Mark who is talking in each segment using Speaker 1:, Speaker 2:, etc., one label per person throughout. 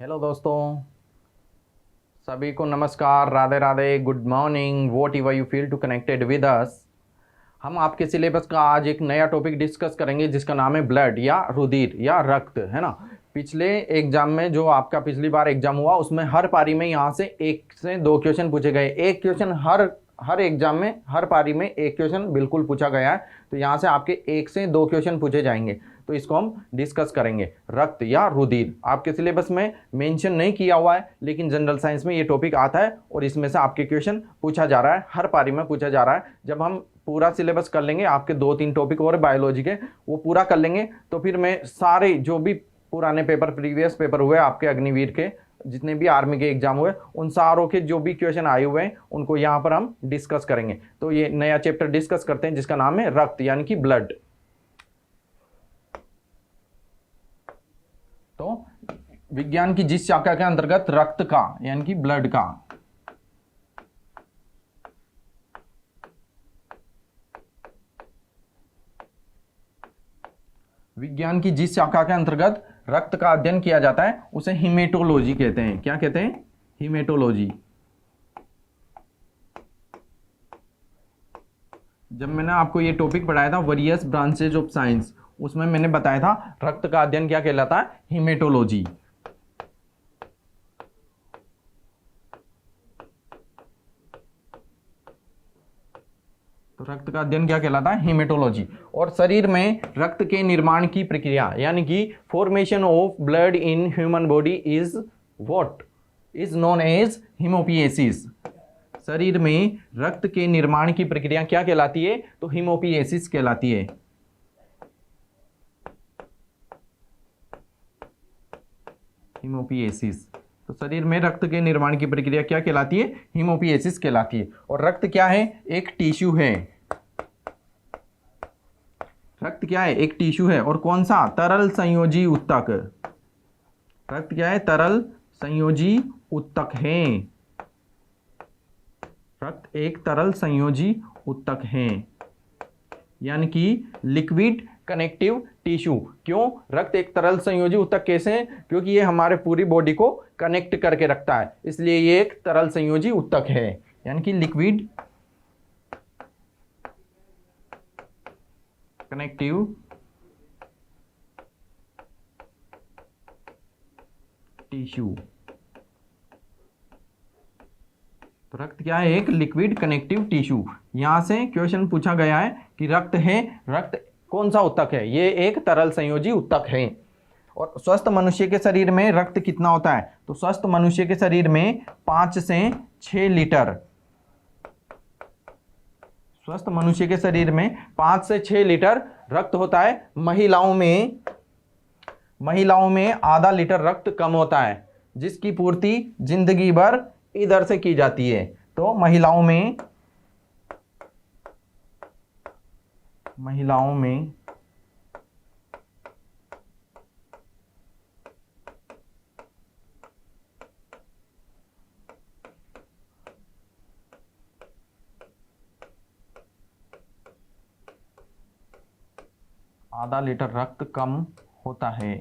Speaker 1: Hello दोस्तों, सभी को नमस्कार, Radhe Radhe, good morning, whatever you feel to connected with us. हम आपके सिलेबस का आज एक नया टॉपिक डिस्कस करेंगे जिसका नाम है ब्लड या रुधिर या रक्त, है ना। पिछले एग्जाम में जो आपका पिछली बार एग्जाम हुआ उसमें हर पारी में यहाँ से 1 से 2 क्वेश्चन पूछे गए। एक क्वेश्चन हर एग्जाम में हर पारी में एक क्वेश्चन बिल्कुल पूछा गया है। तो यहाँ से आपके 1 से 2 क्वेश्चन पूछे जाएंगे। तो इसको हम डिस्कस करेंगे, रक्त या रुधिर। आपके सिलेबस में मेंशन नहीं किया हुआ है लेकिन जनरल साइंस में ये टॉपिक आता है और इसमें से आपके क्वेश्चन पूछा जा रहा है, हर पारी में पूछा जा रहा है। जब हम पूरा सिलेबस कर लेंगे, आपके 2-3 टॉपिक और बायोलॉजी के वो पूरा कर लेंगे, तो फिर मैं सारे जो भी पुराने पेपर, प्रीवियस पेपर हुए आपके अग्निवीर के, जितने भी आर्मी के एग्जाम हुए, उन सारों के जो भी क्वेश्चन आए हुए हैं उनको यहाँ पर हम डिस्कस करेंगे। तो ये नया चैप्टर डिस्कस करते हैं जिसका नाम है रक्त यानी कि ब्लड। तो विज्ञान की जिस शाखा के अंतर्गत रक्त का यानी कि ब्लड का विज्ञान की जिस शाखा के अंतर्गत रक्त का अध्ययन किया जाता है उसे हीमेटोलॉजी कहते हैं। क्या कहते हैं? हीमेटोलॉजी। जब मैंने आपको ये टॉपिक पढ़ाया था वेरियस ब्रांचेज ऑफ साइंस, उसमें मैंने बताया था रक्त का अध्ययन क्या कहलाता है? हीमेटोलॉजी। तो रक्त का अध्ययन क्या कहलाता है? हीमेटोलॉजी। और शरीर में रक्त के निर्माण की प्रक्रिया यानी कि formation of blood in human body is what is known as haemopoiesis. शरीर में रक्त के निर्माण की प्रक्रिया क्या कहलाती है? तो हीमोपिएसिस कहलाती है। हीमोपिएसिस। तो शरीर में रक्त के निर्माण की प्रक्रिया क्या कहलाती है? हीमोपिएसिस कहलाती है। और रक्त क्या है? एक टिश्यू है। रक्त क्या है? एक टिश्यू है। और कौन सा? तरल संयोजी उत्तक। रक्त क्या है? तरल संयोजी उत्तक है। रक्त एक तरल संयोजी उत्तक है यानी कि लिक्विड कनेक्टिव टिश्यू। क्यों रक्त एक तरल संयोजी उत्तक कैसे है? क्योंकि ये हमारे पूरी बॉडी को कनेक्ट करके रखता है, इसलिए ये एक तरल संयोजी उत्तक है यानी कि लिक्विड कनेक्टिव टिश्यू। तो रक्त क्या है? एक लिक्विड कनेक्टिव टिश्यू। यहां से क्वेश्चन पूछा गया है कि रक्त है, रक्त कौन सा उत्तक है? ये एक तरल संयोजी उत्तक है। और स्वस्थ मनुष्य के शरीर में रक्त कितना होता है? तो स्वस्थ मनुष्य के शरीर में 5 से 6 लीटर। स्वस्थ मनुष्य के शरीर में 5 से 6 लीटर रक्त होता है। महिलाओं में आधा लीटर रक्त कम होता है, जिसकी पूर्ति जिंदगी भर इधर से की जाती है। तो महिलाओं में आधा लीटर रक्त कम होता है।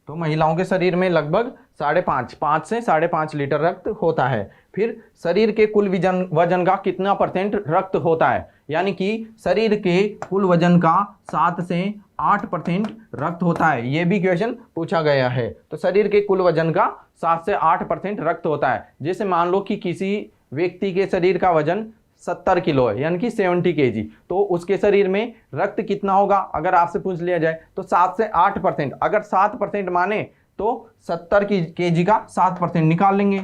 Speaker 1: तो महिलाओं के शरीर में लगभग 5.5 से 5.5 लीटर रक्त होता है। फिर शरीर के कुल वजन का कितना % रक्त होता है? यानी कि शरीर के कुल वजन का 7 से 8% रक्त होता है। यह भी क्वेश्चन पूछा गया है। तो शरीर के कुल वजन का 7 से 8% रक्त होता है। जैसे मान लो कि किसी व्यक्ति के शरीर का वजन 70 किलो है यानी कि 70 kg, तो उसके शरीर में रक्त कितना होगा? अगर आपसे पूछ लिया जाए तो 7 से 8%। अगर 7% माने तो 70 kg का 7% निकाल लेंगे।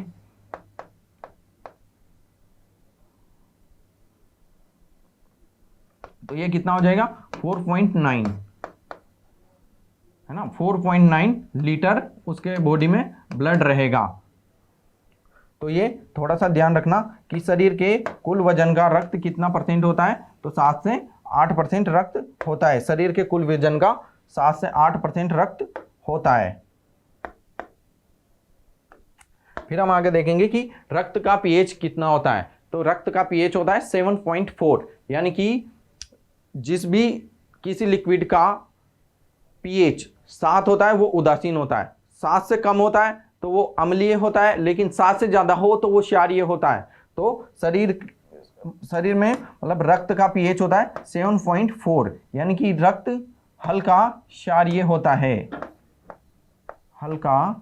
Speaker 1: तो ये कितना हो जाएगा? 4.9, है ना। 4.9 लीटर उसके बॉडी में ब्लड रहेगा। तो ये थोड़ा सा ध्यान रखना कि शरीर के कुल वजन का रक्त कितना % होता है? तो 7 से 8% रक्त होता है। शरीर के कुल वजन का 7 से 8% रक्त होता है। फिर हम आगे देखेंगे कि रक्त का पीएच कितना होता है। तो रक्त का पीएच होता है 7.4, यानी कि जिस भी किसी लिक्विड का पीएच 7 होता है वो उदासीन होता है, 7 से कम होता है तो वो अम्लीय होता है, लेकिन 7 से ज़्यादा हो तो वो क्षारीय होता है। तो शरीर में मतलब रक्त का पीएच होता है 7.4, यानी कि रक्त हल्का क्षारीय होता है। हल्का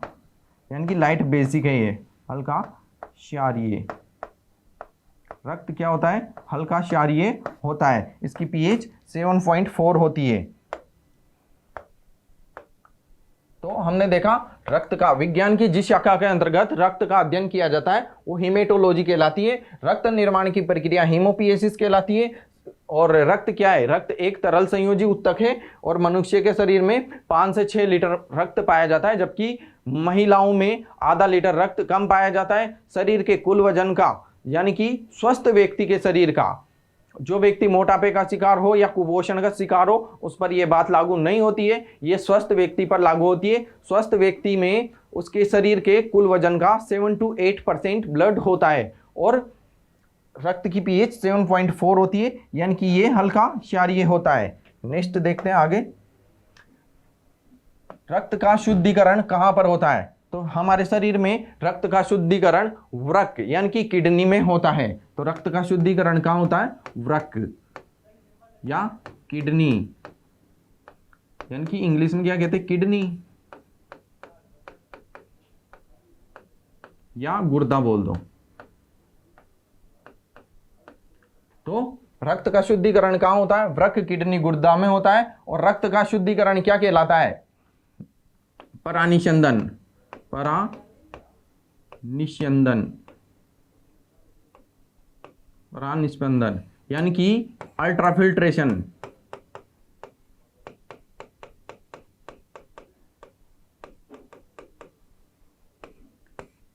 Speaker 1: यानी कि लाइट बेसिक है, ये हल्का क्षारीय रक्त क्या होता है, हल्का क्षारीय होता है। इसकी पीएच 7.4 होती है। तो हमने देखा रक्त का विज्ञान की जिस शाखा के अंतर्गत रक्त का अध्ययन किया जाता है वो हीमेटोलॉजी कहलाती है। रक्त निर्माण की प्रक्रिया हीमोपिएसिस कहलाती है। और रक्त क्या है, रक्त एक तरल संयोजी उत्तक है और मनुष्य के शरीर में 5 से 6 लीटर रक्त पाया जाता है, जबकि महिलाओं में आधा लीटर रक्त कम पाया जाता है। शरीर के कुल वजन का, यानी कि स्वस्थ व्यक्ति के शरीर का, जो व्यक्ति मोटापे का शिकार हो या कुपोषण का शिकार हो उस पर यह बात लागू नहीं होती है, ये स्वस्थ व्यक्ति पर लागू होती है। स्वस्थ व्यक्ति में उसके शरीर के कुल वजन का 7 to 8% ब्लड होता है और रक्त की पीएच 7.4 होती है, यानी कि ये हल्का क्षारीय होता है। नेक्स्ट देखते हैं आगे, रक्त का शुद्धिकरण कहां पर होता है? तो हमारे शरीर में रक्त का शुद्धिकरण वृक्क यानी कि किडनी में होता है। तो रक्त का शुद्धिकरण कहां होता है? वृक्क या किडनी, यानी कि इंग्लिश में क्या कहते हैं, किडनी या गुर्दा बोल दो। तो रक्त का शुद्धिकरण कहां होता है? वृक्क, किडनी, गुर्दा में होता है। और रक्त का शुद्धिकरण क्या कहलाता है? परानिस्यंदन, परानिस्पंदन यानी कि अल्ट्राफिल्ट्रेशन।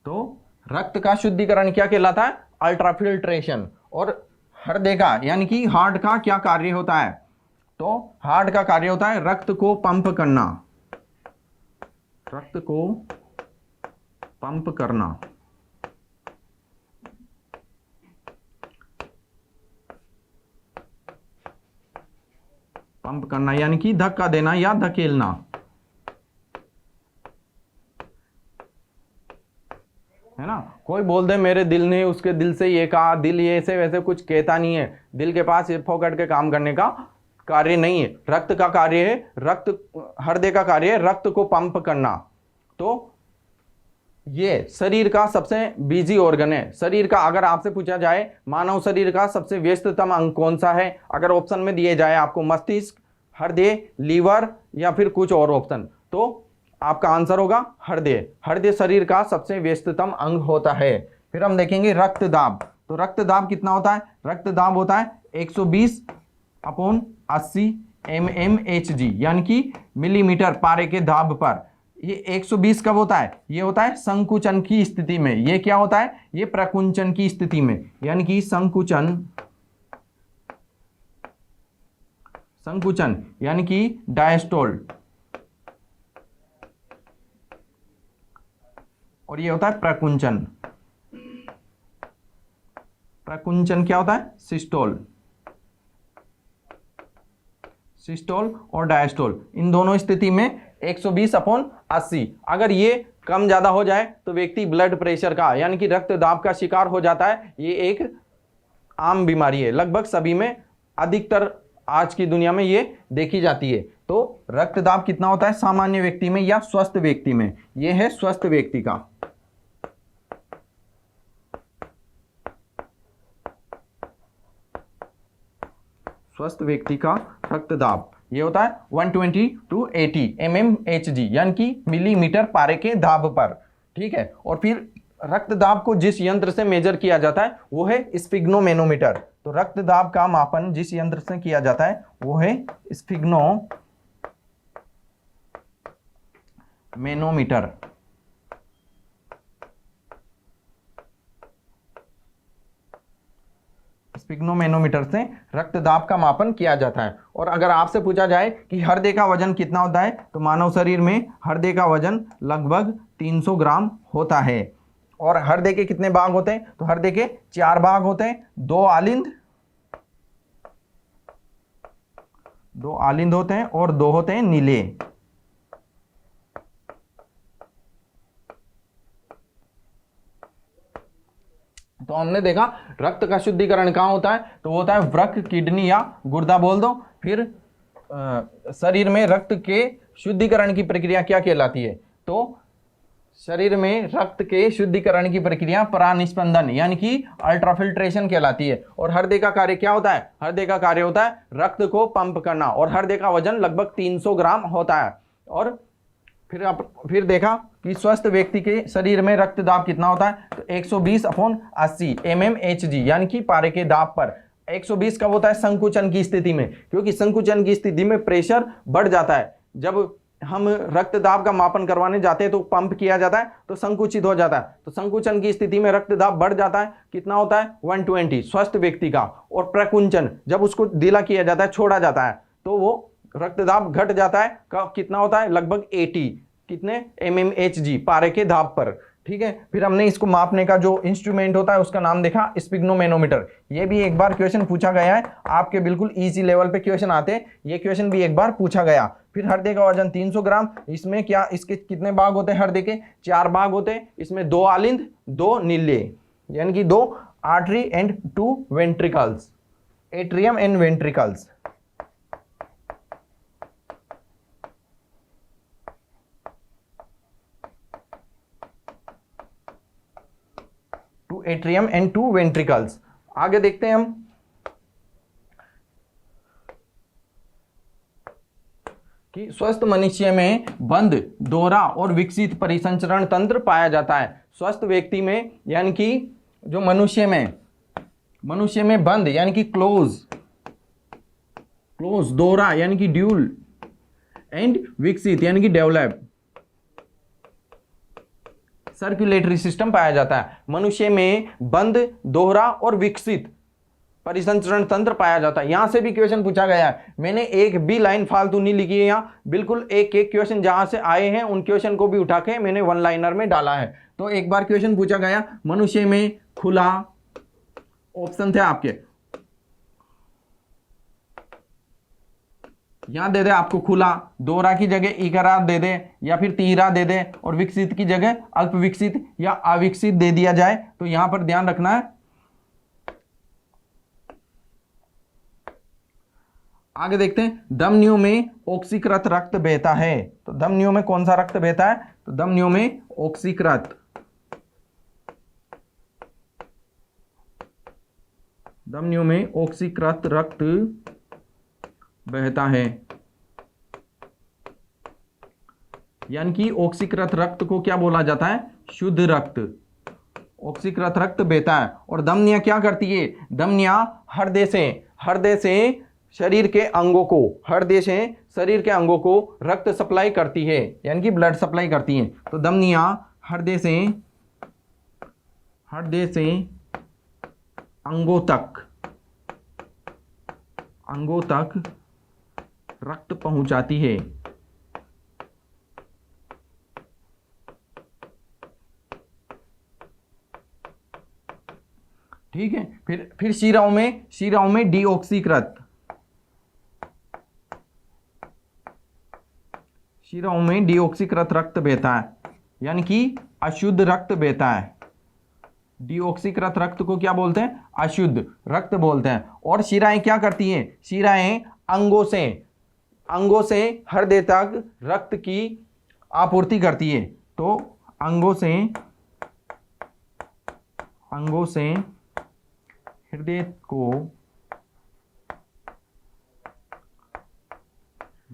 Speaker 1: तो रक्त का शुद्धिकरण क्या कहलाता है? अल्ट्राफिल्ट्रेशन। और हृदय का यानी कि हार्ट का क्या कार्य होता है? तो हार्ट का कार्य होता है रक्त को पंप करना, रक्त को पंप करना। पंप करना यानी कि धक्का देना या धकेलना, है ना। कोई बोल दे मेरे दिल ने उसके दिल से ये कहा, दिल ये ऐसे वैसे कुछ कहता नहीं है। दिल के पास ये फोकट के काम करने का कार्य नहीं है। रक्त का कार्य है, हृदय का कार्य है रक्त को पंप करना। तो ये शरीर का सबसे बिजी ऑर्गन है। शरीर का अगर आपसे पूछा जाए मानव शरीर का सबसे व्यस्ततम अंग कौन सा है, अगर ऑप्शन में दिए जाए आपको मस्तिष्क, हृदय, लीवर या फिर कुछ और ऑप्शन, तो आपका आंसर होगा हृदय। हृदय शरीर का सबसे व्यस्ततम अंग होता है। फिर हम देखेंगे रक्तदाब। तो रक्तदाब कितना होता है? रक्तदाब होता है 120/80 mmHg, यानी कि मिलीमीटर पारे के दाब पर। ये 120 कब होता है? ये होता है संकुचन की स्थिति में। ये क्या होता है? ये प्रकुंचन की स्थिति में, यानी कि संकुचन यानी कि डायस्टोल। और ये होता है प्रकुंचन। प्रकुंचन क्या होता है? सिस्टोल और डायस्टोल, इन दोनों स्थिति में 120/80। अगर ये कम ज्यादा हो जाए तो व्यक्ति ब्लड प्रेशर का यानी कि रक्तदाब का शिकार हो जाता है। ये एक आम बीमारी है, लगभग सभी में, अधिकतर आज की दुनिया में ये देखी जाती है। तो रक्तदाब कितना होता है सामान्य व्यक्ति में या स्वस्थ व्यक्ति में? ये है स्वस्थ व्यक्ति का। स्वस्थ व्यक्ति का रक्तदाब ये होता है 120 to 80 mmHg, यानी कि मिलीमीटर पारे के दाब पर। ठीक है। और फिर रक्तदाब को जिस यंत्र से मेजर किया जाता है वो है स्फिग्नोमेनोमीटर। तो रक्तदाब का मापन जिस यंत्र से किया जाता है वो है स्फिग्नोमेनोमीटर। स्फिग्नोमेनोमीटर से रक्तदाब का मापन किया जाता है। और अगर आपसे पूछा जाए कि हृदय का वजन कितना होता है, तो मानव शरीर में हृदय का वजन लगभग 300 ग्राम होता है। और हृदय के कितने भाग होते हैं? तो हृदय के 4 भाग होते हैं, 2 आलिंद, 2 आलिंद होते हैं और 2 होते हैं नीले। तो हमने देखा रक्त का शुद्धिकरण कहाँ होता है, तो होता है वृक्क, किडनी या गुर्दा बोल दो। फिर शरीर में रक्त के शुद्धिकरण की प्रक्रिया क्या कहलाती है, तो शरीर में रक्त के शुद्धिकरण की प्रक्रिया परानिस्पंदन यानी कि अल्ट्राफिल्ट्रेशन कहलाती है। और हृदय का कार्य क्या होता है, हृदय का कार्य होता है रक्त को पंप करना, और हृदय का वजन लगभग 300 ग्राम होता है। और फिर देखा कि स्वस्थ व्यक्ति के शरीर में रक्त दाब कितना होता है, तो 120/80 mmHg यानी कि पारे के दाब पर। 120 कब होता है, संकुचन की स्थिति में, क्योंकि संकुचन की स्थिति में प्रेशर बढ़ जाता है। जब हम रक्त दाब का मापन करवाने जाते हैं तो पंप किया जाता है तो संकुचित हो जाता है, तो संकुचन की स्थिति में रक्त दाब बढ़ जाता है। कितना होता है, 120 स्वस्थ व्यक्ति का। और प्रकुंचन, जब उसको ढीला किया जाता है, छोड़ा जाता है, तो वो रक्त दाब घट जाता है। कितना होता है, लगभग 80 कितने mmHg पारे के दाब पर। ठीक है, फिर हमने इसको मापने का जो इंस्ट्रूमेंट होता है उसका नाम देखा स्पिग्नोमेनोमीटर। ये भी एक बार क्वेश्चन पूछा गया है आपके, बिल्कुल इजी लेवल पे क्वेश्चन आते हैं, ये क्वेश्चन भी एक बार पूछा गया। फिर हृदय का वजन 300 ग्राम, इसमें क्या, इसके कितने भाग होते हैं, हृदय के 4 भाग होते हैं। इसमें 2 आलिंद 2 नीले, यानी कि 2 artery and 2 ventricles, atrium and ventricles. Atrium and 2 ventricles. आगे देखते हैं हम कि स्वस्थ मनुष्य में बंद, दोहरा और विकसित परिसंचरण तंत्र पाया जाता है। स्वस्थ व्यक्ति में यानी कि जो मनुष्य में बंद यानी कि क्लोज, दोहरा यानी कि ड्यूल, एंड विकसित यानी कि डेवलप सर्कुलेटरी सिस्टम पाया जाता है। मनुष्य में बंद, दोहरा और विकसित परिसंचरण तंत्र पाया जाता है। यहां से भी क्वेश्चन पूछा गया है, मैंने एक भी लाइन फालतू नहीं लिखी है, यहाँ बिल्कुल एक एक क्वेश्चन जहां से आए हैं उन क्वेश्चन को भी उठा के मैंने 1 लाइनर में डाला है। तो एक बार क्वेश्चन पूछा गया, मनुष्य में खुला, ऑप्शन थे आपके, यहां दे दे आपको खुला, दोहरा की जगह इकरार दे दे या फिर तीहरा दे दे, और विकसित की जगह अल्प विकसित या अविकसित दे दिया जाए, तो यहां पर ध्यान रखना है। आगे देखते हैं, धमनियों में ऑक्सीकृत रक्त बहता है। तो धमनियों में कौन सा रक्त बहता है, तो धमनियों में ऑक्सीकृत, धमनियों में ऑक्सीकृत रक्त बहता है। यानी कि ऑक्सीकृत रक्त को क्या बोला जाता है, शुद्ध रक्त। ऑक्सीकृत रक्त बहता है। और धमनियां क्या करती है, धमनियां हृदय से शरीर के अंगों को, हृदय से शरीर के अंगों को रक्त सप्लाई करती है, यानी कि ब्लड सप्लाई करती है। तो धमनियां हृदय से अंगों तक रक्त पहुंचाती है। ठीक है, फिर शिराओं में डीऑक्सीकृत, शिराओं में डीऑक्सीकृत रक्त बहता है, यानी कि अशुद्ध रक्त बहता है। डीऑक्सीकृत रक्त को क्या बोलते हैं, अशुद्ध रक्त बोलते हैं। और शिराएं क्या करती हैं, शिराएं अंगों से हृदय तक रक्त की आपूर्ति करती है। तो अंगों से हृदय को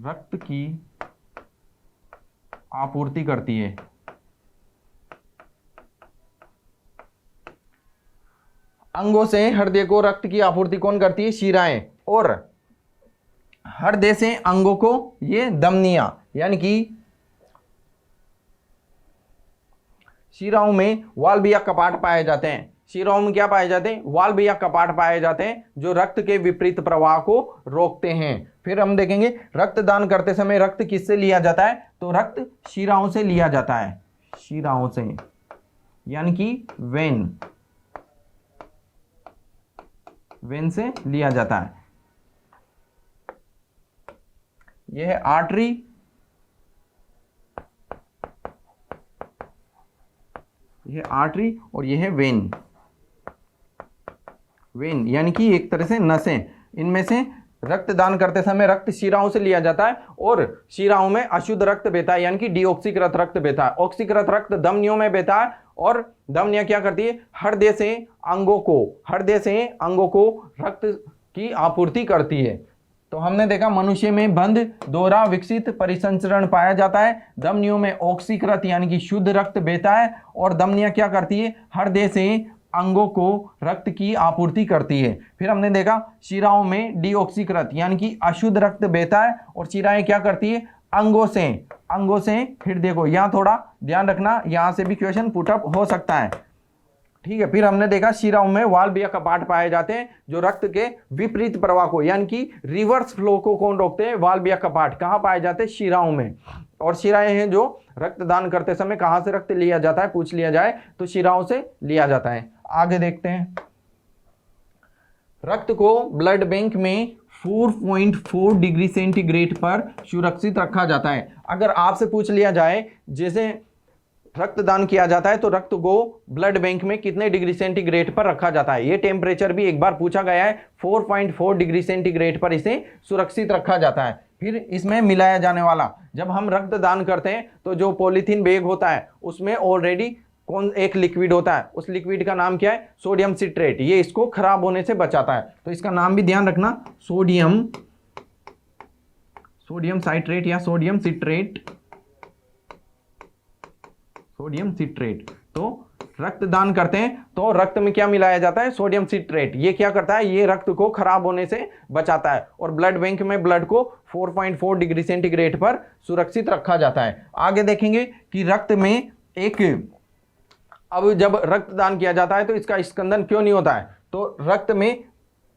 Speaker 1: रक्त की आपूर्ति करती है। अंगों से हृदय को रक्त की आपूर्ति कौन करती है, शिराएं। और हृदय से अंगों को ये धमनियां, यानी कि शिराओं में वाल्व या कपाट पाए जाते हैं। शिराओं में क्या पाए जाते हैं, वाल्व या कपाट पाए जाते हैं जो रक्त के विपरीत प्रवाह को रोकते हैं। फिर हम देखेंगे रक्तदान करते समय रक्त किससे लिया जाता है, तो रक्त शिराओं से लिया जाता है, शिराओं से, यानी कि वेन से लिया जाता है। ये है आर्टरी, ये आर्टरी और ये है वेन। वेन यानी कि एक तरह से नसें, इनमें से रक्तदान करते समय रक्त शिराओं से लिया जाता है और शिराओं में अशुद्ध रक्त बहता है यानी कि डीऑक्सीकृत रक्त बहता है। ऑक्सीकृत रक्त धमनियों में बहता है और धमनियां क्या करती है, हृदय से अंगों को रक्त की आपूर्ति करती है। तो हमने देखा मनुष्य में बंद दोहरा विकसित परिसंचरण पाया जाता है, धमनियों में ऑक्सीकृत यानी कि शुद्ध रक्त बहता है और धमनियां क्या करती है, हृदय से अंगों को रक्त की आपूर्ति करती है। फिर हमने देखा शिराओं में डीऑक्सीकृत यानी कि अशुद्ध रक्त बहता है और शिराएं क्या करती है, अंगों से। फिर देखो यहाँ थोड़ा ध्यान रखना, यहाँ से भी क्वेश्चन पुटअप हो सकता है, ठीक है। फिर हमने देखा शिराओं में वाल्व या कपाट पाए जाते हैं जो रक्त के विपरीत प्रवाह को यानी कि रिवर्स फ्लो को कौन रोकते हैं, वाल्व या कपाट। कहाँ पाए जाते हैं, शिराओं में। और शिराएं हैं जो रक्तदान करते समय कहाँ से रक्त लिया जाता है, पूछ लिया जाए तो शिराओं से लिया जाता है। आगे देखते हैं, रक्त को ब्लड बैंक में 4.4 डिग्री सेंटीग्रेड पर सुरक्षित रखा जाता है। अगर आपसे पूछ लिया जाए जैसे रक्तदान किया जाता है तो रक्त को ब्लड बैंक में कितने डिग्री सेंटीग्रेड पर रखा जाता है, ये टेम्परेचर भी एक बार पूछा गया है, 4.4 डिग्री सेंटीग्रेड पर इसे सुरक्षित रखा जाता है। फिर इसमें मिलाया जाने वाला, जब हम रक्तदान करते हैं तो जो पॉलीथीन बैग होता है उसमें ऑलरेडी कौन एक लिक्विड होता है, उस लिक्विड का नाम क्या है, सोडियम सिट्रेट। ये इसको खराब होने से बचाता है, तो इसका नाम भी ध्यान रखना, सोडियम साइट्रेट या सोडियम सिट्रेट। तो रक्तदान करते हैं तो रक्त में क्या मिलाया जाता है, सोडियम सिट्रेट। ये क्या करता है, ये रक्त को खराब होने से बचाता है और ब्लड बैंक में ब्लड को 4.4 डिग्री सेंटीग्रेड पर सुरक्षित रखा जाता है। आगे देखेंगे कि रक्त में अब जब रक्तदान किया जाता है तो इसका स्कंदन क्यों नहीं होता है, तो रक्त में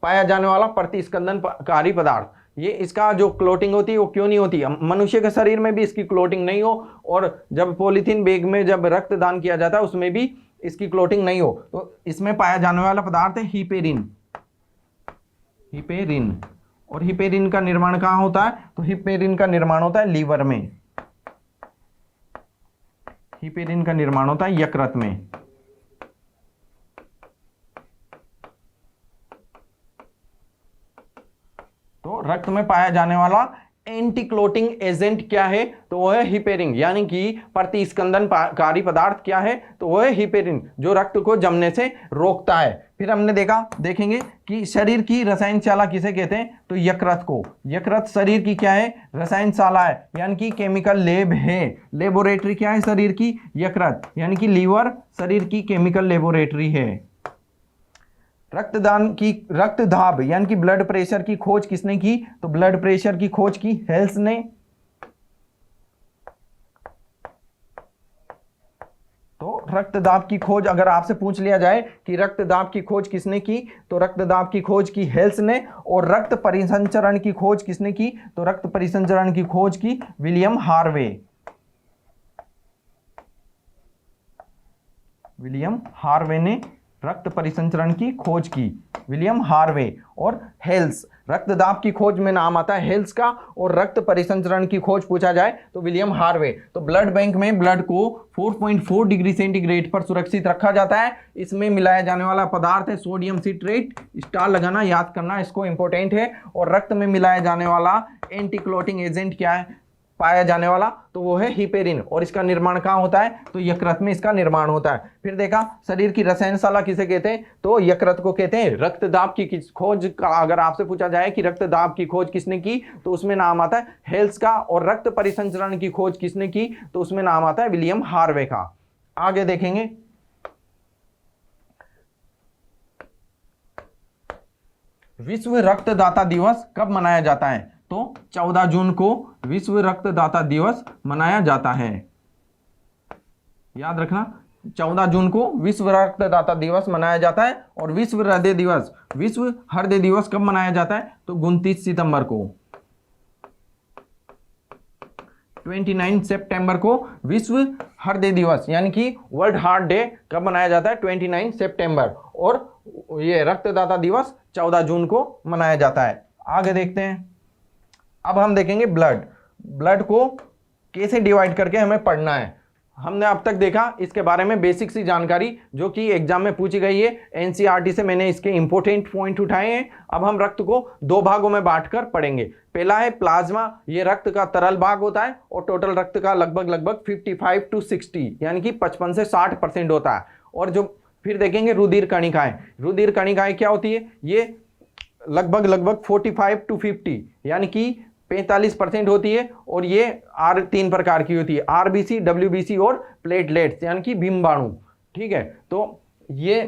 Speaker 1: पाया जाने वाला प्रतिस्कंदनकारी पदार्थ, ये इसका जो क्लोटिंग होती है वो क्यों नहीं होती। मनुष्य के शरीर में भी इसकी क्लोटिंग नहीं हो और जब पॉलीथीन बैग में जब रक्तदान किया जाता है उसमें भी इसकी क्लोटिंग नहीं हो, तो इसमें पाया जाने वाला पदार्थ है हिपेरिन। और हिपेरिन का निर्माण कहाँ होता है, तो हिपेरिन का निर्माण होता है लीवर में, हिपेरिन का निर्माण होता है यकृत में। तो रक्त में पाया जाने वाला एंटी क्लोटिंग एजेंट क्या है, तो वो है हिपेरिन, यानी कि प्रतिस्कंदनकारी पदार्थ क्या है, तो वो है हिपेरिन, जो रक्त को जमने से रोकता है। फिर हमने देखेंगे कि शरीर की रसायनशाला किसे कहते हैं, तो यकृत को। यकृत शरीर की क्या है, रसायनशाला है, यानी कि केमिकल लैब है। लेबोरेटरी क्या है शरीर की, यकृत, यानी कि लीवर शरीर की केमिकल लेबोरेटरी है। रक्तदाब यानी कि ब्लड प्रेशर की खोज किसने की, तो ब्लड प्रेशर की खोज की हेल्स ने। तो रक्तदाब की खोज अगर आपसे पूछ लिया जाए कि रक्तदाब की खोज किसने की, तो रक्तदाब की खोज की हेल्स ने। और रक्त परिसंचरण की खोज किसने की, तो रक्त परिसंचरण की खोज की विलियम हार्वे ने रक्त परिसंचरण की खोज की, विलियम हार्वे। और हेल्स, रक्तदाब की खोज में नाम आता है हेल्स का, और रक्त परिसंचरण की खोज पूछा जाए तो विलियम हार्वे। तो ब्लड बैंक में ब्लड को 4.4 डिग्री सेंटीग्रेड पर सुरक्षित रखा जाता है। इसमें मिलाया जाने वाला पदार्थ है सोडियम सिट्रेट, स्टार लगाना, याद करना, इसको इंपॉर्टेंट है। और रक्त में मिलाया जाने वाला एंटी क्लोटिंग एजेंट क्या है पाया जाने वाला, तो वो है हिपेरिन। और इसका निर्माण कहाँ होता है, तो यकृत में इसका निर्माण होता है। फिर देखा शरीर की रसायनशाला किसे कहते हैं, तो यकृत को कहते हैं। रक्तदाब की खोज का अगर आपसे पूछा जाए कि रक्तदाब की खोज किसने की, तो उसमें नाम आता है हेल्स का। और रक्त परिसंचरण की खोज किसने की, तो उसमें नाम आता है विलियम हार्वे का। आगे देखेंगे, विश्व रक्तदाता दिवस कब मनाया जाता है, तो 14 जून को विश्व रक्तदाता दिवस मनाया जाता है। याद रखना, 14 जून को विश्व रक्तदाता दिवस मनाया जाता है। और विश्व हृदय दिवस कब मनाया जाता है, तो 29 सितंबर को, 29 सितंबर को विश्व हृदय दिवस यानी कि वर्ल्ड हार्ट डे कब मनाया जाता है, 29 सितंबर। और ये रक्तदाता दिवस 14 जून को मनाया जाता है। आगे देखते हैं, अब हम देखेंगे ब्लड। ब्लड को कैसे डिवाइड करके हमें पढ़ना है। हमने अब तक देखा इसके बारे में बेसिक सी जानकारी जो कि एग्जाम में पूछी गई है, एनसीईआरटी से मैंने इसके इंपॉर्टेंट पॉइंट उठाए हैं। अब हम रक्त को दो भागों में बांटकर पढ़ेंगे। पहला है प्लाज्मा, ये रक्त का तरल भाग होता है और टोटल रक्त का लगभग 55 to 60 यानी कि 55 से 60% होता है। और जो फिर देखेंगे रुधिर कणिकाएं। रुधिर कणिकाएं क्या होती है, ये लगभग 45 to 50 यानी कि 45% होती है। और ये तीन प्रकार की होती है, आरबीसी, डब्ल्यूबीसी और प्लेटलेट्स यानी कि बिंबाणु। ठीक है, तो ये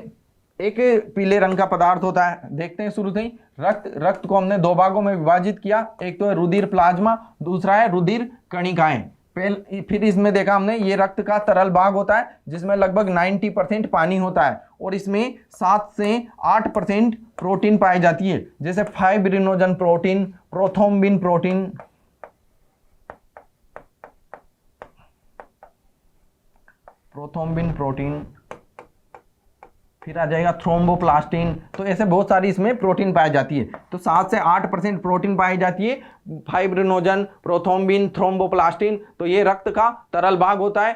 Speaker 1: एक पीले रंग का पदार्थ होता है। देखते हैं शुरू से ही, रक्त को हमने दो भागों में विभाजित किया। एक तो है रुधिर प्लाज्मा, दूसरा है रुधिर कणिकाएं। फिर इसमें देखा हमने ये रक्त का तरल भाग होता है जिसमें लगभग 90% पानी होता है और इसमें 7 से 8% प्रोटीन पाई जाती है, जैसे फाइब्रिनोजन प्रोटीन, प्रोथ्रोम्बिन प्रोटीन, फिर आ जाएगा थ्रोम्बोप्लास्टिन। तो ऐसे बहुत सारी इसमें प्रोटीन पाई जाती है। तो 7 से 8% प्रोटीन पाई जाती है, फाइब्रिनोजन, प्रोथ्रोम्बिन, थ्रोम्बोप्लास्टिन। तो ये रक्त का तरल भाग होता है।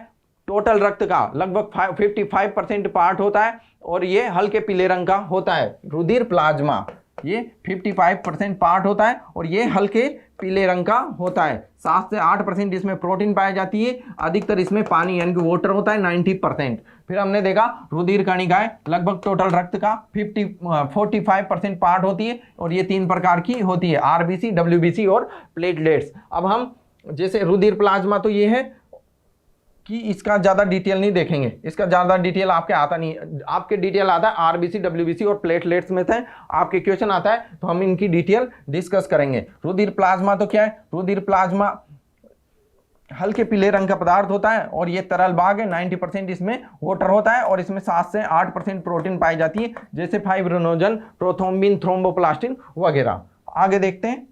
Speaker 1: टोटल रक्त का लगभग 55% पार्ट होता है और ये हल्के पीले रंग का होता है। रुधिर प्लाज्मा ये 55% पार्ट होता है और ये हल्के पीले रंग का होता है। 7 से 8% इसमें प्रोटीन पाई जाती है, अधिकतर इसमें पानी यानी कि वाटर होता है 90%। फिर हमने देखा रुधिर कणिकाएं लगभग टोटल रक्त का 45% पार्ट होती है और ये तीन प्रकार की होती है, आरबीसी, डब्ल्यूबीसी और प्लेटलेट्स। अब हम जैसे रुधिर प्लाज्मा तो ये है कि इसका ज़्यादा डिटेल नहीं देखेंगे, इसका ज़्यादा डिटेल आपके आता नहीं, आपके डिटेल आता है आरबीसी, डब्ल्यूबीसी और प्लेटलेट्स में से आपके क्वेश्चन आता है तो हम इनकी डिटेल डिस्कस करेंगे। रुधिर प्लाज्मा तो क्या है, रुधिर प्लाज्मा हल्के पीले रंग का पदार्थ होता है और ये तरल भाग है, 90% इसमें वाटर होता है और इसमें 7 से 8% प्रोटीन पाई जाती है, जैसे फाइब्रिनोजन, प्रोथ्रोम्बिन, थ्रोम्बोप्लास्टिन वगैरह। आगे देखते हैं।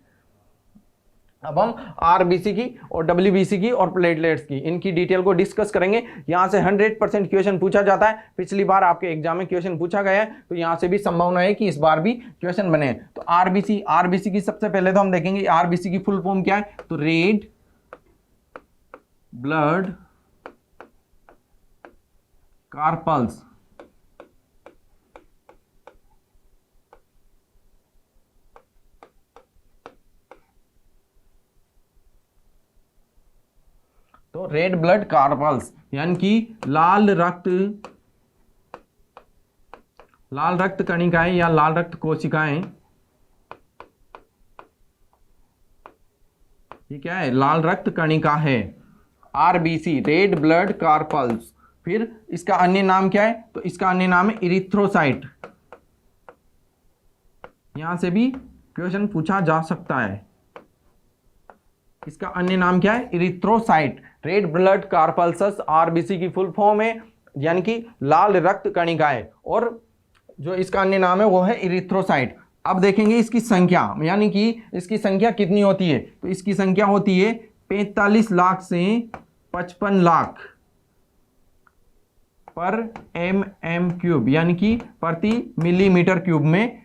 Speaker 1: अब हम आरबीसी की और डब्ल्यूबीसी की और प्लेटलेट्स की इनकी डिटेल को डिस्कस करेंगे। यहाँ से 100% क्वेश्चन पूछा जाता है। पिछली बार आपके एग्जाम में क्वेश्चन पूछा गया है तो यहाँ से भी संभावना है कि इस बार भी क्वेश्चन बने। तो आरबीसी की सबसे पहले तो हम देखेंगे आरबीसी की फुल फॉर्म क्या है। तो रेड ब्लड कार्पल्स। तो रेड ब्लड कार्पल्स यानी कि लाल रक्त कणिकाएं या लाल रक्त कोशिकाएं, ये क्या है, लाल रक्त कणिका है, आरबीसी, रेड ब्लड कार्पल्स। फिर इसका अन्य नाम क्या है, तो इसका अन्य नाम है इरिथ्रोसाइट। यहां से भी क्वेश्चन पूछा जा सकता है। इसका अन्य नाम क्या है, इरिथ्रोसाइट। रेड ब्लड कार्पल्सस आरबीसी की फुल फॉर्म है, यानी कि लाल रक्त कणिकाएं, और जो इसका अन्य नाम है वो है इरिथ्रोसाइट। अब देखेंगे इसकी संख्या, यानी कि इसकी संख्या कितनी होती है। तो इसकी संख्या होती है 45 लाख से 55 लाख पर mm3, यानी कि प्रति मिलीमीटर क्यूब में।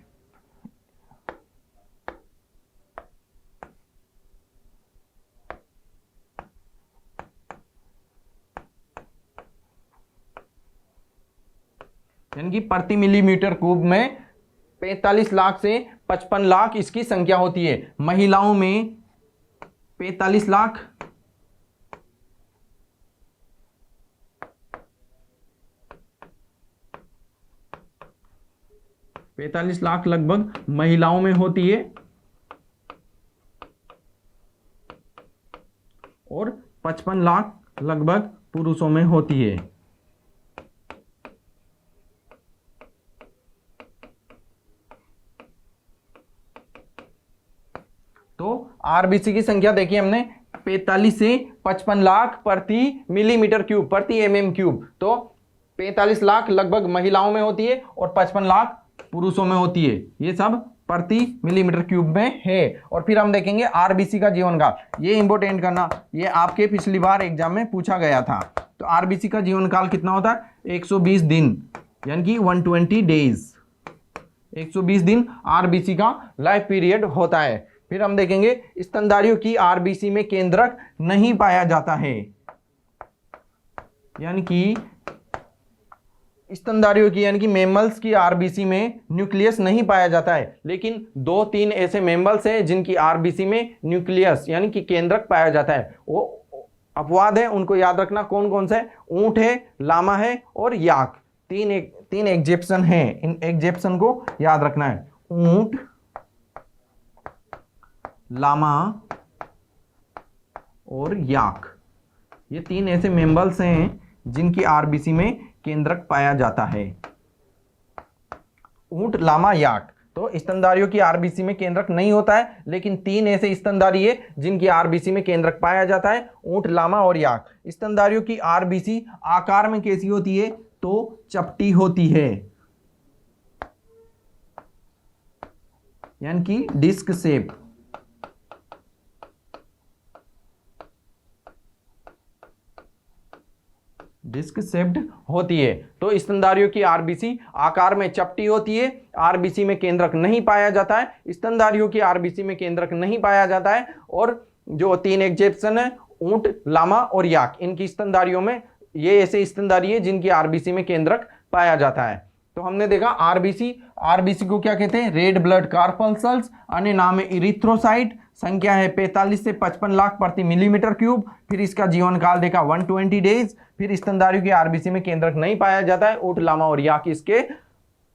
Speaker 1: यानी कि प्रति मिलीमीटर क्यूब में 45 लाख से 55 लाख इसकी संख्या होती है। महिलाओं में 45 लाख, लगभग महिलाओं में होती है और 55 लाख लगभग पुरुषों में होती है। तो आरबीसी की संख्या देखिए हमने 45 से 55 लाख प्रति मिलीमीटर क्यूब, प्रति mm क्यूब। तो 45 लाख लगभग महिलाओं में होती है और 55 लाख पुरुषों में होती है। ये सब प्रति मिलीमीटर क्यूब में है। और फिर हम देखेंगे आरबीसी का जीवन काल। ये इंपॉर्टेंट करना, ये आपके पिछली बार एग्जाम में पूछा गया था। तो आरबीसी का जीवन काल कितना होता है, 120 दिन, यानी कि 120 डेज। 120 दिन आरबीसी का लाइफ पीरियड होता है। फिर हम देखेंगे स्तनधारियों की आरबीसी में केंद्रक नहीं पाया जाता है, यानी कि स्तनधारियों की यानी कि मेमल्स की आरबीसी में न्यूक्लियस नहीं पाया जाता है, लेकिन 2-3 ऐसे मेमल्स हैं जिनकी आरबीसी में न्यूक्लियस यानी कि केंद्रक पाया जाता है। वो अपवाद है, उनको याद रखना कौन कौन सा है, ऊंट है, लामा है और याक। तीन एग्जेप्शन है, इन एग्जेप्शन को याद रखना है, ऊंट, लामा और याक। ये 3 ऐसे मेमल्स हैं जिनकी आरबीसी में केंद्रक पाया जाता है, ऊंट, लामा, याक। तो स्तनधारियों की आरबीसी में केंद्रक नहीं होता है, लेकिन 3 ऐसे स्तनधारी है जिनकी आरबीसी में केंद्रक पाया जाता है, ऊंट, लामा और याक। स्तनधारियों की आरबीसी आकार में कैसी होती है, तो चपटी होती है, यानी कि डिस्क शेप। डिस्क शेप्ड होती है। तो स्तनधारियों की आरबीसी आकार में चपटी होती है, आरबीसी में केंद्रक नहीं पाया जाता है। स्तनधारियों की आरबीसी में केंद्रक नहीं पाया जाता है। और जो 3 एग्जेप्शन है, ऊंट, लामा और याक, इनकी स्तनधारियों में ये ऐसे स्तनधारी है जिनकी आरबीसी में केंद्रक पाया जाता है। तो हमने देखा आरबीसी, आरबीसी को क्या कहते हैं, रेड ब्लड कार्पल्सल्स, अन्य नाम है इरिथ्रोसाइट, संख्या है 45 से 55 लाख प्रति मिलीमीटर क्यूब। फिर इसका जीवन काल देखा 120 डेज। फिर स्तनधारियों की आरबीसी में केंद्रक नहीं पाया जाता है, ऊंट, लामा और याक इसके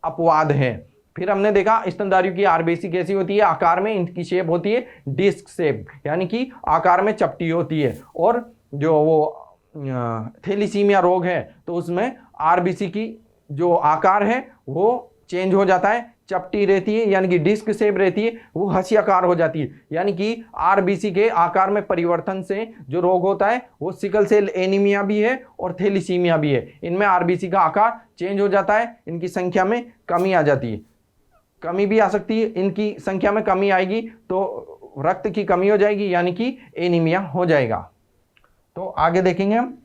Speaker 1: अपवाद है। फिर हमने देखा स्तनधारियों की आरबीसी कैसी होती है, आकार में इनकी शेप होती है डिस्क शेप, यानी कि आकार में चपटी होती है। और जो वो थैलीसीमिया रोग है तो उसमें आरबीसी की जो आकार है वो चेंज हो जाता है, चपटी रहती है यानी कि डिस्क शेप रहती है, वो हंसियाकार हो जाती है। यानी कि आरबीसी के आकार में परिवर्तन से जो रोग होता है वो सिकल सेल एनीमिया भी है और थैलीसीमिया भी है। इनमें आरबीसी का आकार चेंज हो जाता है, इनकी संख्या में कमी आ जाती है, कमी भी आ सकती है। इनकी संख्या में कमी आएगी तो रक्त की कमी हो जाएगी, यानी कि एनीमिया हो जाएगा। तो आगे देखेंगे हम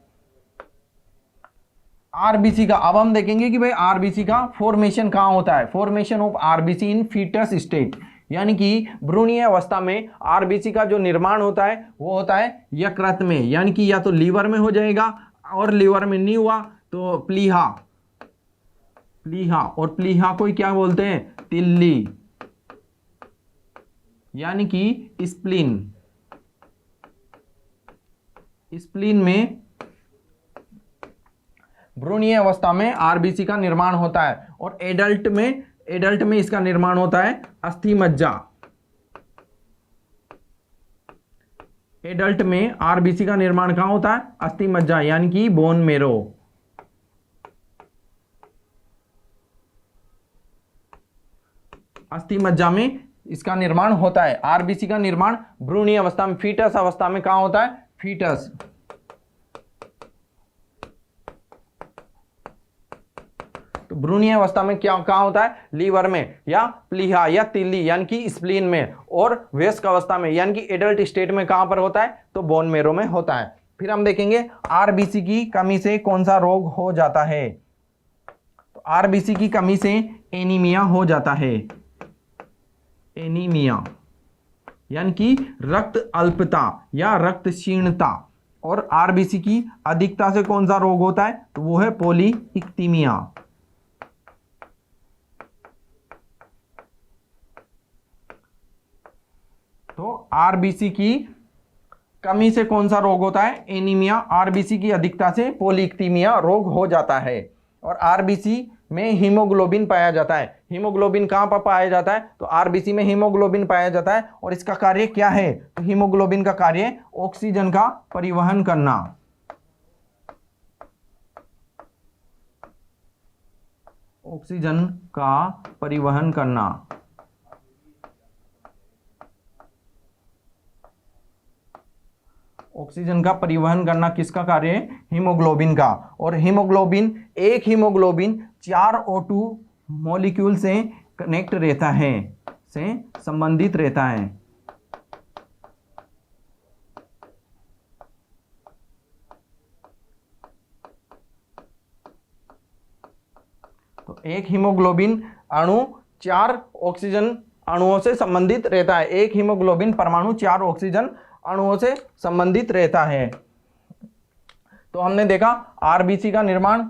Speaker 1: आरबीसी का। अब हम देखेंगे कि भाई आरबीसी का फॉर्मेशन कहां होता है, formation of RBC in foetus state, यानी कि भ्रूणीय अवस्था में आरबीसी का जो निर्माण होता है वो होता है यकृत में, यानी कि या तो लीवर में हो जाएगा, और लीवर में नहीं हुआ तो प्लीहा, प्लीहा, और प्लीहा को क्या बोलते हैं, तिल्ली, यानी कि स्प्लीन। स्प्लीन में भ्रूणीय अवस्था में आरबीसी का निर्माण होता है। और एडल्ट में इसका निर्माण होता है अस्थि मज्जा। एडल्ट में आरबीसी का निर्माण कहां होता है, अस्थि मज्जा, यानी कि बोन मेरो। अस्थि मज्जा में इसका निर्माण होता है। आरबीसी का निर्माण भ्रूणीय अवस्था में, फीटस अवस्था में कहां होता है, फीटस। तो भ्रूणीय अवस्था में क्या कहां होता है, लीवर में या प्लीहा या तिल्ली यानी कि स्प्लीन में। और वयस्क अवस्था में यानी कि एडल्ट स्टेट में कहां पर होता है, तो बोन मेरो में होता है। फिर हम देखेंगे आरबीसी की कमी से कौन सा रोग हो जाता है। तो आरबीसी की कमी से एनीमिया हो जाता है, एनीमिया यानी कि रक्त अल्पता या रक्त क्षीणता। और आरबीसी की अधिकता से कौन सा रोग होता है, तो वो है पॉलीइक्थीमिया। तो आरबीसी की कमी से कौन सा रोग होता है, एनीमिया। आरबीसी की अधिकता से पॉलीइक्थीमिया रोग हो जाता है। और आरबीसी में हीमोग्लोबिन पाया जाता है। हीमोग्लोबिन कहां पर पाया जाता है, तो आरबीसी में हीमोग्लोबिन पाया जाता है। और इसका कार्य क्या है, तो हीमोग्लोबिन का कार्य ऑक्सीजन का परिवहन करना। ऑक्सीजन का परिवहन करना। ऑक्सीजन का परिवहन करना किसका कार्य है, हीमोग्लोबिन का। और हीमोग्लोबिन, एक हीमोग्लोबिन 4 O2 मॉलिक्यूल से कनेक्ट रहता है, से संबंधित रहता है। तो एक हीमोग्लोबिन अणु 4 ऑक्सीजन अणुओं से संबंधित रहता है। एक हीमोग्लोबिन परमाणु 4 ऑक्सीजन अणुओं से संबंधित रहता है। तो हमने देखा आरबीसी का निर्माण,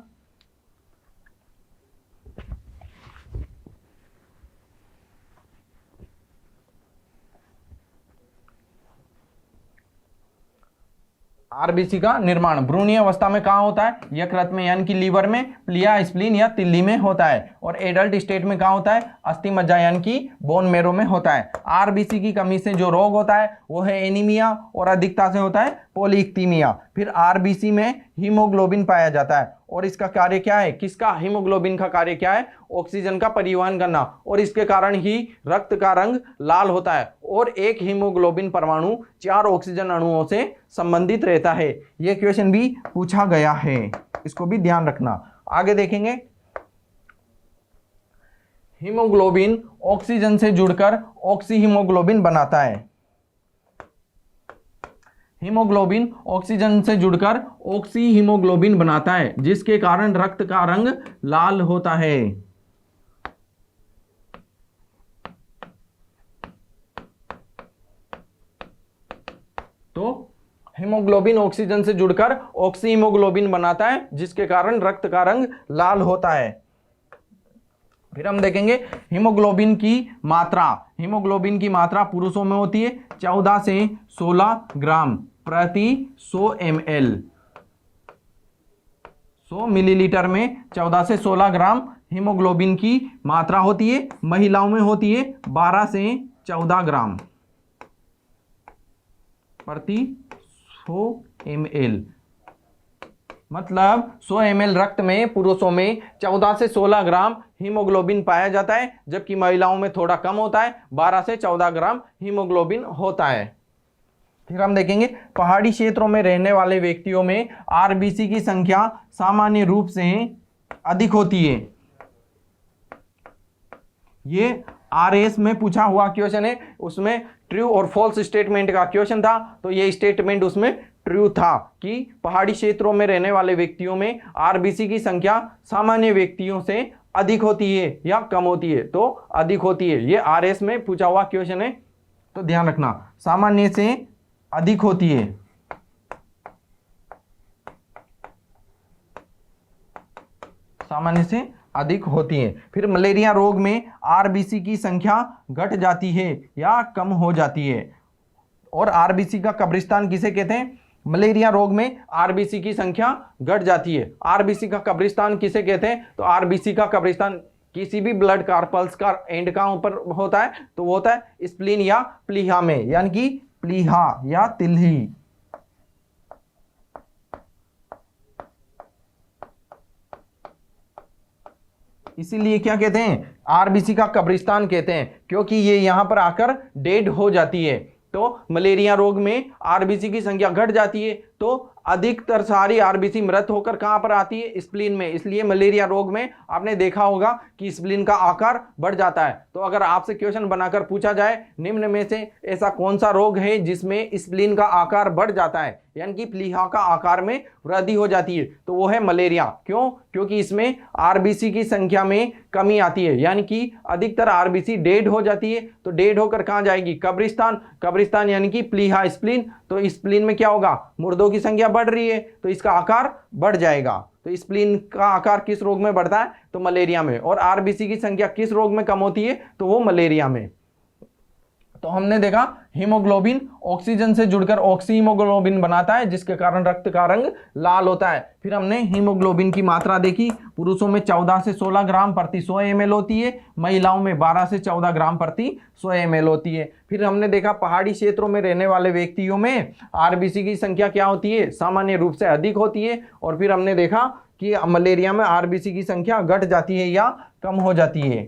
Speaker 1: आरबीसी का निर्माण भ्रूणीय अवस्था में कहाँ होता है? यकृत में यानी कि लीवर में, प्लिया, स्प्लीन या तिल्ली में होता है। और एडल्ट स्टेट में कहाँ होता है? अस्थि मज्जा यानी कि बोन मेरो में होता है। आरबीसी की कमी से जो रोग होता है वो है एनीमिया और अधिकता से होता है पॉलीइक्थीमिया। फिर आरबीसी में हीमोग्लोबिन पाया जाता है और इसका कार्य क्या है? किसका? हीमोग्लोबिन का कार्य क्या है? ऑक्सीजन का परिवहन करना, और इसके कारण ही रक्त का रंग लाल होता है। और एक हीमोग्लोबिन परमाणु 4 ऑक्सीजन अणुओं से संबंधित रहता है। यह क्वेश्चन भी पूछा गया है, इसको भी ध्यान रखना। आगे देखेंगे, हीमोग्लोबिन ऑक्सीजन से जुड़कर ऑक्सी हीमोग्लोबिन बनाता है। हीमोग्लोबिन ऑक्सीजन से जुड़कर ऑक्सी हीमोग्लोबिन बनाता है, जिसके कारण रक्त का रंग लाल होता है। तो हीमोग्लोबिन ऑक्सीजन से जुड़कर ऑक्सी हीमोग्लोबिन बनाता है, जिसके कारण रक्त का रंग लाल होता है। फिर हम देखेंगे हीमोग्लोबिन की मात्रा। हीमोग्लोबिन की मात्रा पुरुषों में होती है 14 से 16 ग्राम प्रति 100 ml। 100 मिलीलीटर में 14 से 16 ग्राम हीमोग्लोबिन की मात्रा होती है। महिलाओं में होती है 12 से 14 ग्राम प्रति 100 ml। मतलब 100 ml रक्त में पुरुषों में 14 से 16 ग्राम हीमोग्लोबिन पाया जाता है, जबकि महिलाओं में थोड़ा कम होता है, 12 से 14 ग्राम हीमोग्लोबिन होता है। फिर हम देखेंगे पहाड़ी क्षेत्रों में रहने वाले व्यक्तियों में आरबीसी की संख्या सामान्य रूप से अधिक होती है। ये आरएस में पूछा हुआ क्वेश्चन है, उसमें ट्रू और फॉल्स स्टेटमेंट का क्वेश्चन था। तो ये स्टेटमेंट उसमें ट्रू था कि पहाड़ी क्षेत्रों में रहने वाले व्यक्तियों में आरबीसी की संख्या सामान्य व्यक्तियों से अधिक होती है या कम होती है। तो अधिक होती है, ये आरएस में पूछा हुआ क्वेश्चन है, तो ध्यान रखना, सामान्य से अधिक होती है। सामान्य से अधिक होती है। फिर मलेरिया रोग में आरबीसी की संख्या घट जाती है या कम हो जाती है। और आरबीसी का कब्रिस्तान किसे कहते हैं? मलेरिया रोग में आरबीसी की संख्या घट जाती है। आरबीसी का कब्रिस्तान किसे कहते हैं? तो आरबीसी का कब्रिस्तान किसी भी ब्लड कार्पल्स का एंड कहां ऊपर होता है? तो वो होता है स्प्लीन या प्लीहा में, यानी कि प्लीहा या तिल्ही। इसीलिए क्या कहते हैं? आरबीसी का कब्रिस्तान कहते हैं, क्योंकि ये यहां पर आकर डेड हो जाती है। तो मलेरिया रोग में आरबीसी की संख्या घट जाती है, तो अधिकतर सारी आरबीसी मृत होकर कहां पर आती है? स्प्लीन में। इसलिए मलेरिया रोग में आपने देखा होगा कि स्प्लीन का आकार बढ़ जाता है। तो अगर आपसे क्वेश्चन बनाकर पूछा जाए निम्न में से ऐसा कौन सा रोग है जिसमें स्प्लीन का आकार बढ़ जाता है, यानी कि प्लीहा का आकार में वृद्धि हो जाती है, तो वो है मलेरिया। क्यों? क्योंकि इसमें आरबीसी की संख्या में कमी आती है, यानी कि अधिकतर आरबीसी डेड हो जाती है। तो डेड होकर कहां जाएगी? कब्रिस्तान। कब्रिस्तान यानी कि प्लीहा, स्प्लीन। तो स्प्लीन में क्या होगा? मुर्दों की संख्या बढ़ रही है, तो इसका आकार बढ़ जाएगा। तो स्प्लीन का आकार किस रोग में बढ़ता है? तो मलेरिया में। और आरबीसी की संख्या किस रोग में कम होती है? तो वो मलेरिया में। तो हमने देखा हीमोग्लोबिन ऑक्सीजन से जुड़कर ऑक्सी हीमोग्लोबिन बनाता है, जिसके कारण रक्त का रंग लाल होता है। फिर हमने हीमोग्लोबिन की मात्रा देखी, पुरुषों में 14 से 16 ग्राम प्रति 100 ml होती है, महिलाओं में 12 से 14 ग्राम प्रति 100 ml होती है। फिर हमने देखा पहाड़ी क्षेत्रों में रहने वाले व्यक्तियों में आरबीसी की संख्या क्या होती है? सामान्य रूप से अधिक होती है। और फिर हमने देखा कि मलेरिया में आरबीसी की संख्या घट जाती है या कम हो जाती है।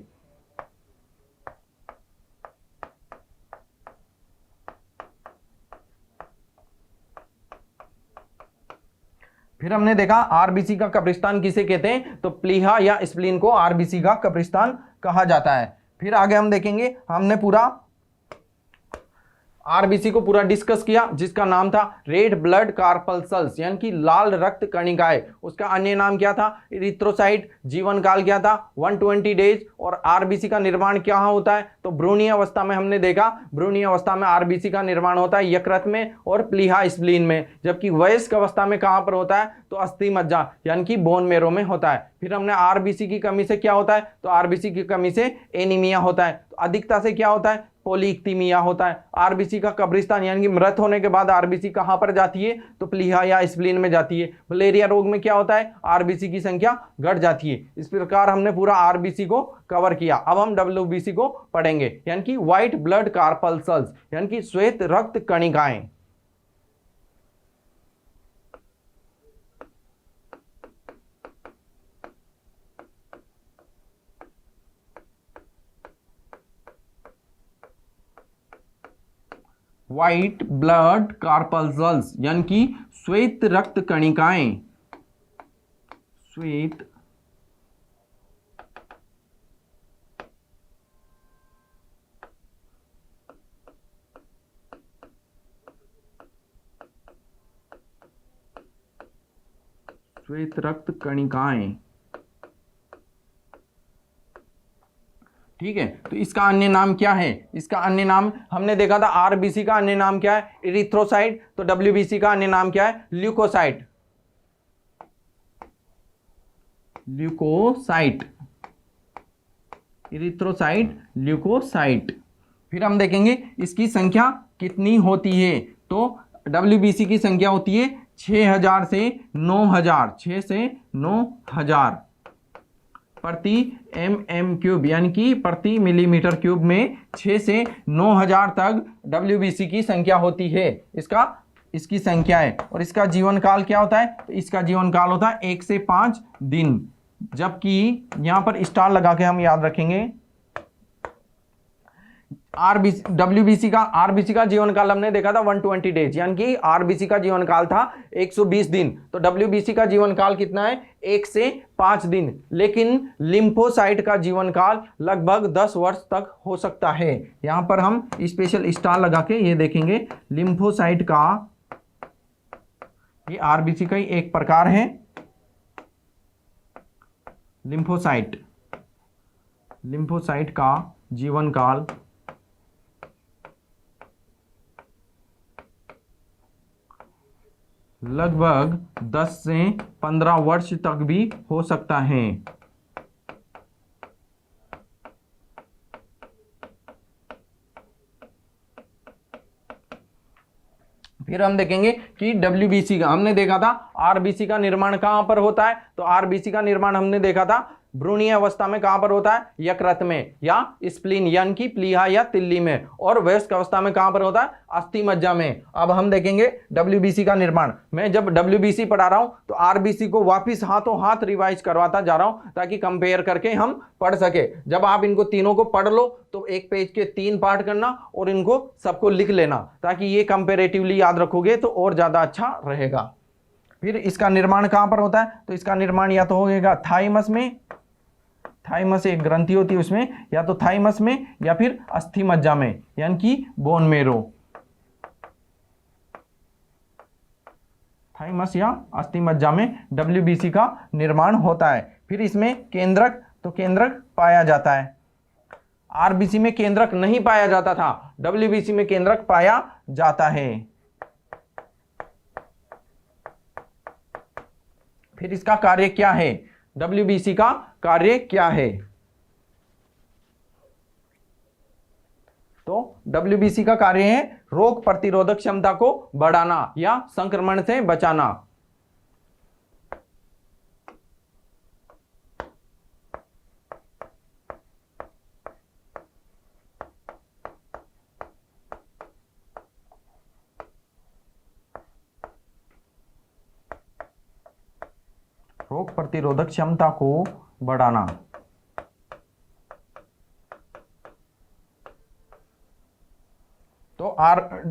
Speaker 1: फिर हमने देखा आरबीसी का कब्रिस्तान किसे कहते हैं? तो प्लीहा या स्प्लीन को आरबीसी का कब्रिस्तान कहा जाता है। फिर आगे हम देखेंगे, हमने पूरा आरबीसी को पूरा डिस्कस किया, जिसका नाम था रेड ब्लड कार्पल्सल्स, यानी कि लाल रक्त कणिकाएं। उसका अन्य नाम क्या था? इरिथ्रोसाइट। जीवन काल क्या था? 120 डेज। और आरबीसी का निर्माण क्या होता है? तो भ्रूणीय अवस्था में हमने देखा, भ्रूणीय अवस्था में आरबीसी का निर्माण होता है यकृत में और प्लीहा स्प्लीन में, जबकि वयस्क अवस्था में कहां पर होता है? तो अस्थि मज्जा यानी कि बोन मेरो में होता है। फिर हमने आरबीसी की कमी से क्या होता है? तो आरबीसी की कमी से एनीमिया होता है। तो अधिकता से क्या होता है? पॉलीक्टीमिया होता है। आरबीसी का कब्रिस्तान यानी कि मृत होने के बाद आरबीसी कहां पर जाती है? तो प्लीहा या स्प्लीन में जाती है। मलेरिया रोग में क्या होता है? आरबीसी की संख्या घट जाती है। इस प्रकार हमने पूरा आरबीसी को कवर किया। अब हम डब्ल्यूबीसी को पढ़ेंगे, यानी कि व्हाइट ब्लड कार्पल्सल्स, यानी कि श्वेत रक्त कणिकाएं। व्हाइट ब्लड कार्पल्सल्स यानी कि श्वेत रक्त कणिकाएं, श्वेत श्वेत रक्त कणिकाएं। ठीक है, तो इसका अन्य नाम क्या है? इसका अन्य नाम हमने देखा था, आरबीसी का अन्य नाम क्या है? इरिथ्रोसाइट। तो डब्ल्यूबीसी का अन्य नाम क्या है? ल्यूकोसाइट। Leucocyte, erythrocyte, leucocyte. फिर हम देखेंगे इसकी संख्या कितनी होती है। तो डब्ल्यूबीसी की संख्या होती है 6000 से 9000, 6 से 9000 प्रति एम क्यूब, यानी कि प्रति मिलीमीटर क्यूब में 6 से 9000 तक डब्ल्यूबीसी की संख्या होती है। इसकी संख्या है। और इसका जीवन काल क्या होता है? तो इसका जीवन काल होता है 1 से 5 दिन। जबकि यहां पर स्टार लगा के हम याद रखेंगे, आरबीसी का जीवन काल हमने देखा था 120 डेज, यानी कि आरबीसी का जीवन काल था 120 दिन। तो डब्ल्यूबीसी का जीवन काल कितना है? 1 से 5 दिन। लेकिन लिम्फोसाइट का जीवन काल लगभग 10 वर्ष तक हो सकता है। यहां पर हम स्पेशल स्टार लगा के ये देखेंगे, लिम्फोसाइट का, ये आरबीसी का ही एक प्रकार है, लिम्फोसाइट का जीवन काल लगभग 10 से 15 वर्ष तक भी हो सकता है। फिर हम देखेंगे कि डब्ल्यूबीसी का, हमने देखा था आरबीसी का निर्माण कहां पर होता है? तो आरबीसी का निर्माण हमने देखा था भ्रूणीय अवस्था में कहां पर होता है? यकृत में या स्प्लीन यानी कि प्लीहा या तिल्ली में। और वयस्क अवस्था में कहां पर होता है? अस्थि मज्जा में। अब हम देखेंगे डब्ल्यूबीसी का निर्माण। मैं जब डब्ल्यूबीसी पढ़ा रहा हूं तो आरबीसी को वापिस हाथों हाथ रिवाइज करवाता जा रहा हूं, ताकि कंपेयर करके हम पढ़ सके। जब आप इनको तीनों को पढ़ लो तो एक पेज के 3 पार्ट करना और इनको सबको लिख लेना, ताकि ये कंपेरेटिवली याद रखोगे तो और ज्यादा अच्छा रहेगा। फिर इसका निर्माण कहां पर होता है? तो इसका निर्माण या तो होगा थाइमस में, थाइमस एक ग्रंथि होती है उसमें, या तो थाइमस में या फिर अस्थि मज्जा में, यानी कि बोन मेरो। थाइमस या अस्थि मज्जा में डब्ल्यूबीसी का निर्माण होता है। फिर इसमें केंद्रक, तो केंद्रक पाया जाता है। आरबीसी में केंद्रक नहीं पाया जाता था, डब्ल्यूबीसी में केंद्रक पाया जाता है। फिर इसका कार्य क्या है? डब्ल्यूबीसी का कार्य क्या है? तो डब्ल्यूबीसी का कार्य है रोग प्रतिरोधक क्षमता को बढ़ाना या संक्रमण से बचाना। रोग प्रतिरोधक क्षमता को बढ़ाना। तो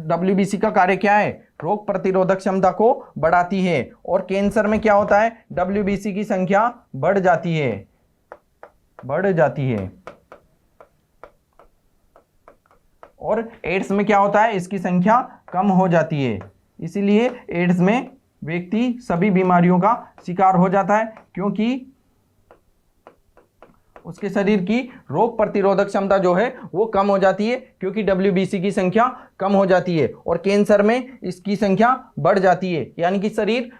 Speaker 1: डब्ल्यूबीसी का कार्य क्या है? रोग प्रतिरोधक क्षमता को बढ़ाती है। और कैंसर में क्या होता है? डब्ल्यूबीसी की संख्या बढ़ जाती है। और एड्स में क्या होता है, इसकी संख्या कम हो जाती है। इसीलिए एड्स में व्यक्ति सभी बीमारियों का शिकार हो जाता है, क्योंकि उसके शरीर की रोग प्रतिरोधक क्षमता जो है वो कम हो जाती है, क्योंकि डब्ल्यूबीसी की संख्या कम हो जाती है। और कैंसर में इसकी संख्या बढ़ जाती है, यानी कि शरीर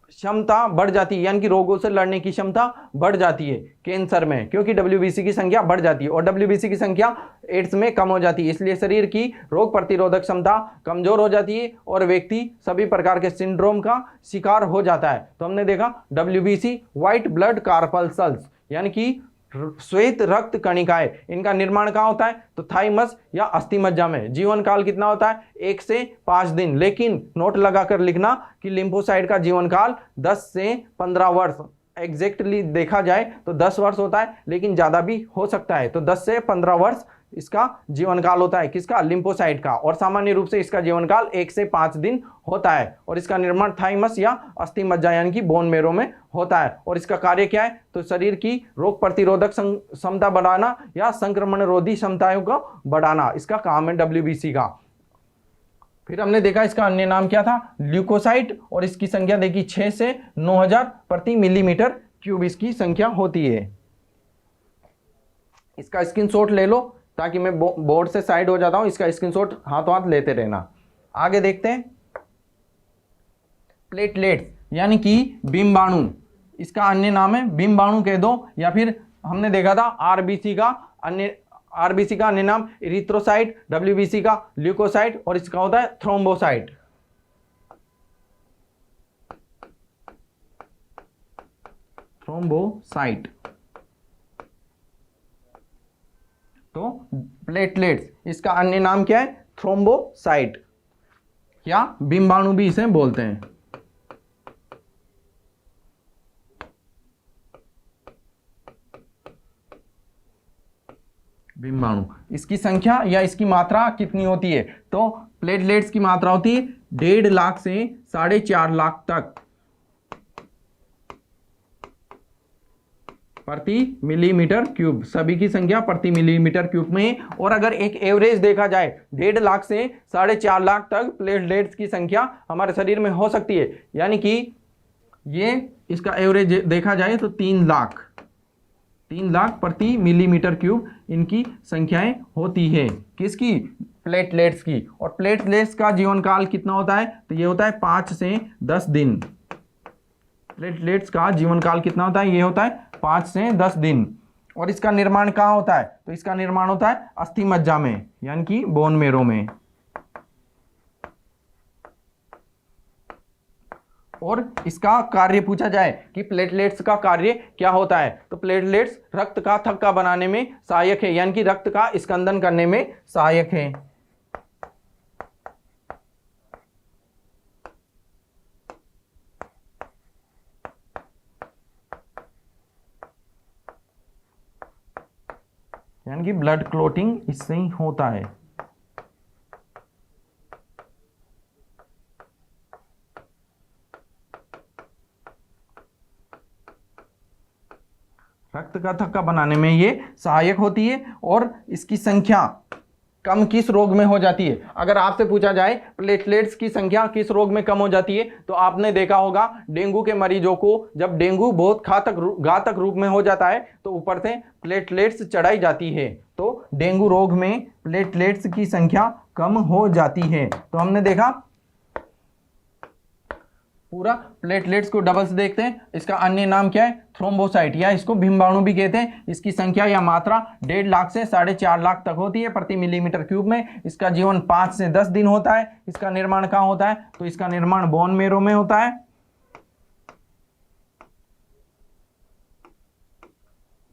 Speaker 1: क्षमता बढ़ जाती है, यानी कि रोगों से लड़ने की क्षमता बढ़ जाती है कैंसर में, क्योंकि डब्ल्यूबीसी की संख्या बढ़ जाती है। और डब्ल्यूबीसी की संख्या एड्स में कम हो जाती है, इसलिए शरीर की रोग प्रतिरोधक क्षमता कमजोर हो जाती है और व्यक्ति सभी प्रकार के सिंड्रोम का शिकार हो जाता है। तो हमने देखा डब्ल्यूबीसी, व्हाइट ब्लड कार्पल्सल्स, यानी कि श्वेत रक्त कणिकाएं, इनका निर्माण कहाँ होता है, तो थाइमस या अस्थिमज्जा में। जीवन काल कितना होता है, 1 से 5 दिन, लेकिन नोट लगाकर लिखना कि लिम्फोसाइट का जीवन काल 10 से 15 वर्ष, एग्जैक्टली देखा जाए तो 10 वर्ष होता है, लेकिन ज्यादा भी हो सकता है। तो 10 से 15 वर्ष इसका जीवन काल होता है, किसका, लिम्फोसाइट का। और सामान्य रूप से इसका जीवन काल 1 से 5 दिन होता है। और इसका निर्माण थाइमस या अस्थिमज्जा यानी कि बोन मेरो में होता है। और इसका कार्य क्या है, तो शरीर की रोग प्रतिरोधक क्षमता बढ़ाना या संक्रमण रोधी क्षमताओं को बढ़ाना, इसका काम है डब्ल्यूबीसी का। फिर हमने देखा इसका अन्य नाम क्या था, ल्यूकोसाइट, और इसकी संख्या देखी 6 से 9000 प्रति मिलीमीटर क्यूब इसकी संख्या होती है। इसका स्क्रीनशॉट ले लो, ताकि मैं बोर्ड से साइड हो जाता हूं, इसका स्क्रीनशॉट हाथों हाथ लेते रहना। आगे देखते हैं प्लेटलेट्स, यानी कि बिंबाणु, इसका अन्य नाम है बिंबाणु कह दो, या फिर हमने देखा था आरबीसी का अन्य नाम इरिथ्रोसाइट, डब्ल्यूबीसी का ल्यूकोसाइट, और इसका होता है थ्रोम्बोसाइट। थ्रोम्बोसाइट। तो प्लेटलेट्स, इसका अन्य नाम क्या है, थ्रोम्बोसाइट, या बिंबाणु भी इसे बोलते हैं। बिंबाणु, इसकी संख्या या इसकी मात्रा कितनी होती है, तो प्लेटलेट्स की मात्रा होती है 1.5 लाख से 4.5 लाख तक प्रति मिलीमीटर क्यूब, सभी की संख्या प्रति मिलीमीटर क्यूब में। और अगर एक एवरेज देखा जाए 1.5 लाख से 4.5 लाख तक प्लेटलेट्स की संख्या हमारे शरीर में हो सकती है, यानी कि ये इसका एवरेज देखा जाए तो 3 लाख प्रति मिलीमीटर क्यूब इनकी संख्याएं होती है, किसकी, प्लेटलेट्स की। और प्लेटलेट्स का जीवन काल कितना होता है, तो ये होता है 5 से 10 दिन। प्लेटलेट्स का जीवन काल कितना होता है, ये होता है 5 से 10 दिन। और इसका निर्माण कहाँ होता है, तो इसका निर्माण होता है अस्थिमज्जा में, यानी कि बोन मेरो में। और इसका कार्य पूछा जाए कि प्लेटलेट्स का कार्य क्या होता है, तो प्लेटलेट्स रक्त का थक्का बनाने में सहायक है, यानी कि रक्त का स्कंदन करने में सहायक है। यानी कि ब्लड क्लोटिंग इससे ही होता है। रक्त का थक्का बनाने में ये सहायक होती है। और इसकी संख्या कम किस रोग में हो जाती है, अगर आपसे पूछा जाए प्लेटलेट्स की संख्या किस रोग में कम हो जाती है, तो आपने देखा होगा डेंगू के मरीजों को जब डेंगू बहुत घातक रूप में हो जाता है तो ऊपर से प्लेटलेट्स चढ़ाई जाती है, तो डेंगू रोग में प्लेटलेट्स की संख्या कम हो जाती है। तो हमने देखा पूरा प्लेटलेट्स को डबल्स देखते हैं। इसका अन्य नाम क्या है, थ्रोम्बोसाइट, या इसको बिंबाणु भी कहते हैं। इसकी संख्या या मात्रा 1.5 लाख से 4.5 लाख तक होती है प्रति मिलीमीटर क्यूब में। इसका जीवन 5 से 10 दिन होता है। इसका निर्माण कहाँ होता है, तो इसका निर्माण बोन मेरो में होता है।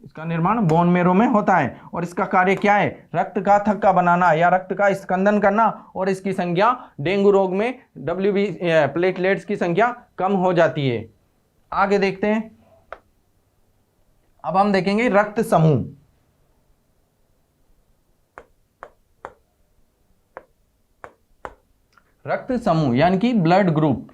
Speaker 1: इसका निर्माण बोन मेरो में होता है। और इसका कार्य क्या है, रक्त का थक्का बनाना या रक्त का स्कंदन करना। और इसकी संख्या डेंगू रोग में प्लेटलेट्स की संख्या कम हो जाती है। आगे देखते हैं, अब हम देखेंगे रक्त समूह। रक्त समूह यानी कि ब्लड ग्रुप।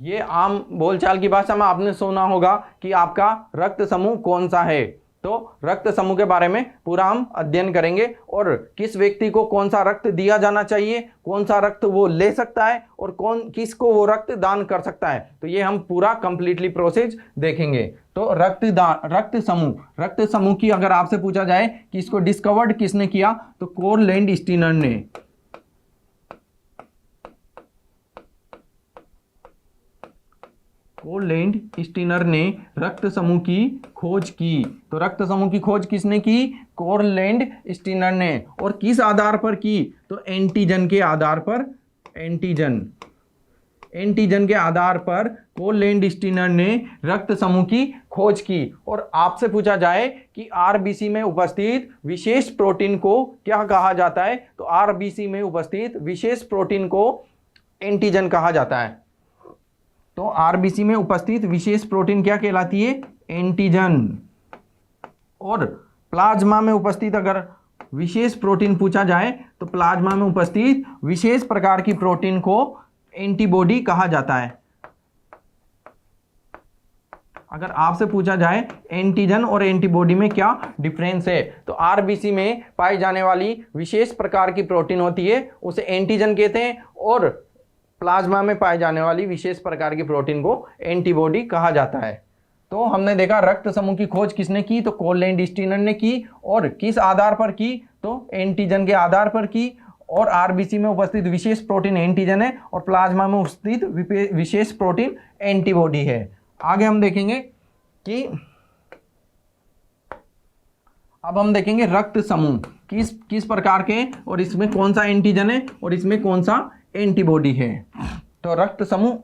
Speaker 1: ये आम बोलचाल की भाषा में आपने सुना होगा कि आपका रक्त समूह कौन सा है। तो रक्त समूह के बारे में पूरा हम अध्ययन करेंगे और किस व्यक्ति को कौन सा रक्त दिया जाना चाहिए, कौन सा रक्त वो ले सकता है और कौन किसको वो रक्त दान कर सकता है। तो ये हम पूरा कंप्लीटली प्रोसेस देखेंगे। तो रक्त समूह की अगर आपसे पूछा जाए कि इसको डिस्कवर्ड किसने किया, तो कोल लैंड स्टीनर ने। कोल लैंड स्टीनर ने रक्त समूह की खोज की। तो रक्त समूह की खोज किसने की? कोल लैंड स्टीनर ने। और किस आधार पर की? तो एंटीजन के आधार पर। एंटीजन के आधार पर कोल लैंड स्टीनर ने रक्त समूह की खोज की। और आपसे पूछा जाए कि आरबीसी में उपस्थित विशेष प्रोटीन को क्या कहा जाता है, तो आरबीसी में उपस्थित विशेष प्रोटीन को एंटीजन कहा जाता है। तो आरबीसी में उपस्थित विशेष प्रोटीन क्या कहलाती है? एंटीजन। और प्लाज्मा में उपस्थित अगर विशेष प्रोटीन पूछा जाए तो प्लाज्मा में उपस्थित विशेष प्रकार की प्रोटीन को एंटीबॉडी कहा जाता है। अगर आपसे पूछा जाए एंटीजन और एंटीबॉडी में क्या डिफरेंस है, तो आरबीसी में पाई जाने वाली विशेष प्रकार की प्रोटीन होती है उसे एंटीजन कहते हैं, और प्लाज्मा में पाई जाने वाली विशेष प्रकार की प्रोटीन को एंटीबॉडी कहा जाता है। तो हमने देखा रक्त समूह की खोज किसने की, तो कोल लैंड स्टीनर ने की। और किस आधार पर की, तो एंटीजन के आधार पर की। और आरबीसी में उपस्थित विशेष प्रोटीन एंटीजन है और प्लाज्मा में उपस्थित विशेष प्रोटीन एंटीबॉडी है। आगे हम देखेंगे कि अब हम देखेंगे रक्त समूह किस प्रकार के, और इसमें कौन सा एंटीजन है और इसमें कौन सा एंटीबॉडी है। तो रक्त समूह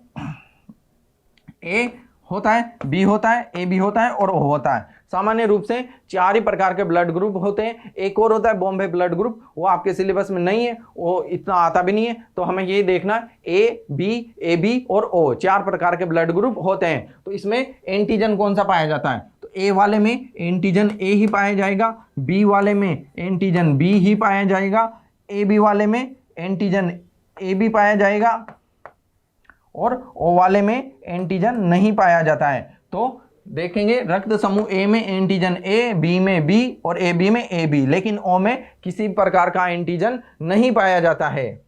Speaker 1: ए होता है, बी होता है, ए बी होता है और ओ होता है। सामान्य रूप से 4 ही प्रकार के ब्लड ग्रुप होते हैं। एक और होता है बॉम्बे ब्लड ग्रुप, वो आपके सिलेबस में नहीं है, वो इतना आता भी नहीं है। तो हमें ये देखना ए बी और ओ 4 प्रकार के ब्लड ग्रुप होते हैं। तो इसमें एंटीजन कौन सा पाया जाता है, तो ए वाले में एंटीजन ए ही पाया जाएगा, बी वाले में एंटीजन बी ही पाया जाएगा, ए बी वाले में एंटीजन ए बी पाया जाएगा और ओ वाले में एंटीजन नहीं पाया जाता है। तो देखेंगे रक्त समूह ए में एंटीजन ए, बी में बी और ए बी में ए बी, लेकिन ओ में किसी प्रकार का एंटीजन नहीं पाया जाता है।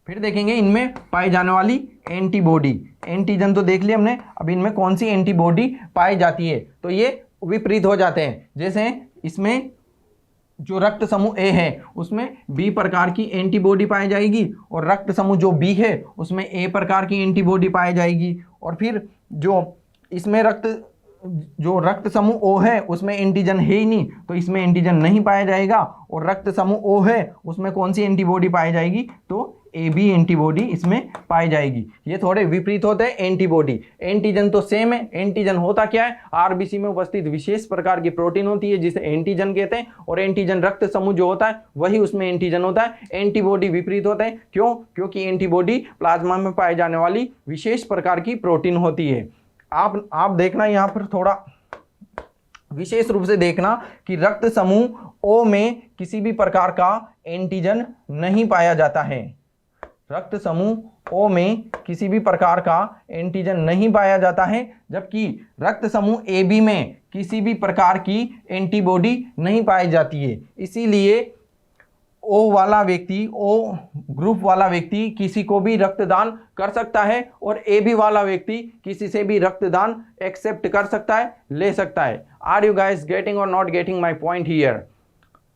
Speaker 1: फिर देखेंगे इनमें पाई जाने वाली एंटीबॉडी। एंटीजन तो देख लिया हमने, अब इनमें कौन सी एंटीबॉडी पाई जाती है, तो ये विपरीत हो जाते हैं। जैसे इसमें जो रक्त समूह ए है उसमें बी प्रकार की एंटीबॉडी पाई जाएगी, और रक्त समूह जो बी है उसमें ए प्रकार की एंटीबॉडी पाई जाएगी। और फिर जो इसमें रक्त समूह ओ है उसमें एंटीजन है ही नहीं, तो इसमें एंटीजन नहीं पाया जाएगा। और रक्त समूह ओ है उसमें कौन सी एंटीबॉडी पाई जाएगी, तो ए बी एंटीबॉडी इसमें पाई जाएगी। ये थोड़े विपरीत होते हैं एंटीबॉडी। एंटीजन तो सेम है। एंटीजन होता क्या है, आरबीसी में उपस्थित विशेष प्रकार की प्रोटीन होती है जिसे एंटीजन कहते हैं, और एंटीजन रक्त समूह जो होता है वही उसमें एंटीजन होता है। एंटीबॉडी विपरीत होते हैं, क्यों? क्योंकि एंटीबॉडी प्लाज्मा में पाई जाने वाली विशेष प्रकार की प्रोटीन होती है। आप देखना यहाँ पर थोड़ा विशेष रूप से देखना कि रक्त समूह ओ में किसी भी प्रकार का एंटीजन नहीं पाया जाता है। रक्त समूह ओ में किसी भी प्रकार का एंटीजन नहीं पाया जाता है, जबकि रक्त समूह ए बी में किसी भी प्रकार की एंटीबॉडी नहीं पाई जाती है। इसीलिए ओ वाला व्यक्ति, ओ ग्रुप वाला व्यक्ति किसी को भी रक्तदान कर सकता है, और ए बी वाला व्यक्ति किसी से भी रक्तदान एक्सेप्ट कर सकता है, ले सकता है। आर यू गाइस गेटिंग और not getting my point here?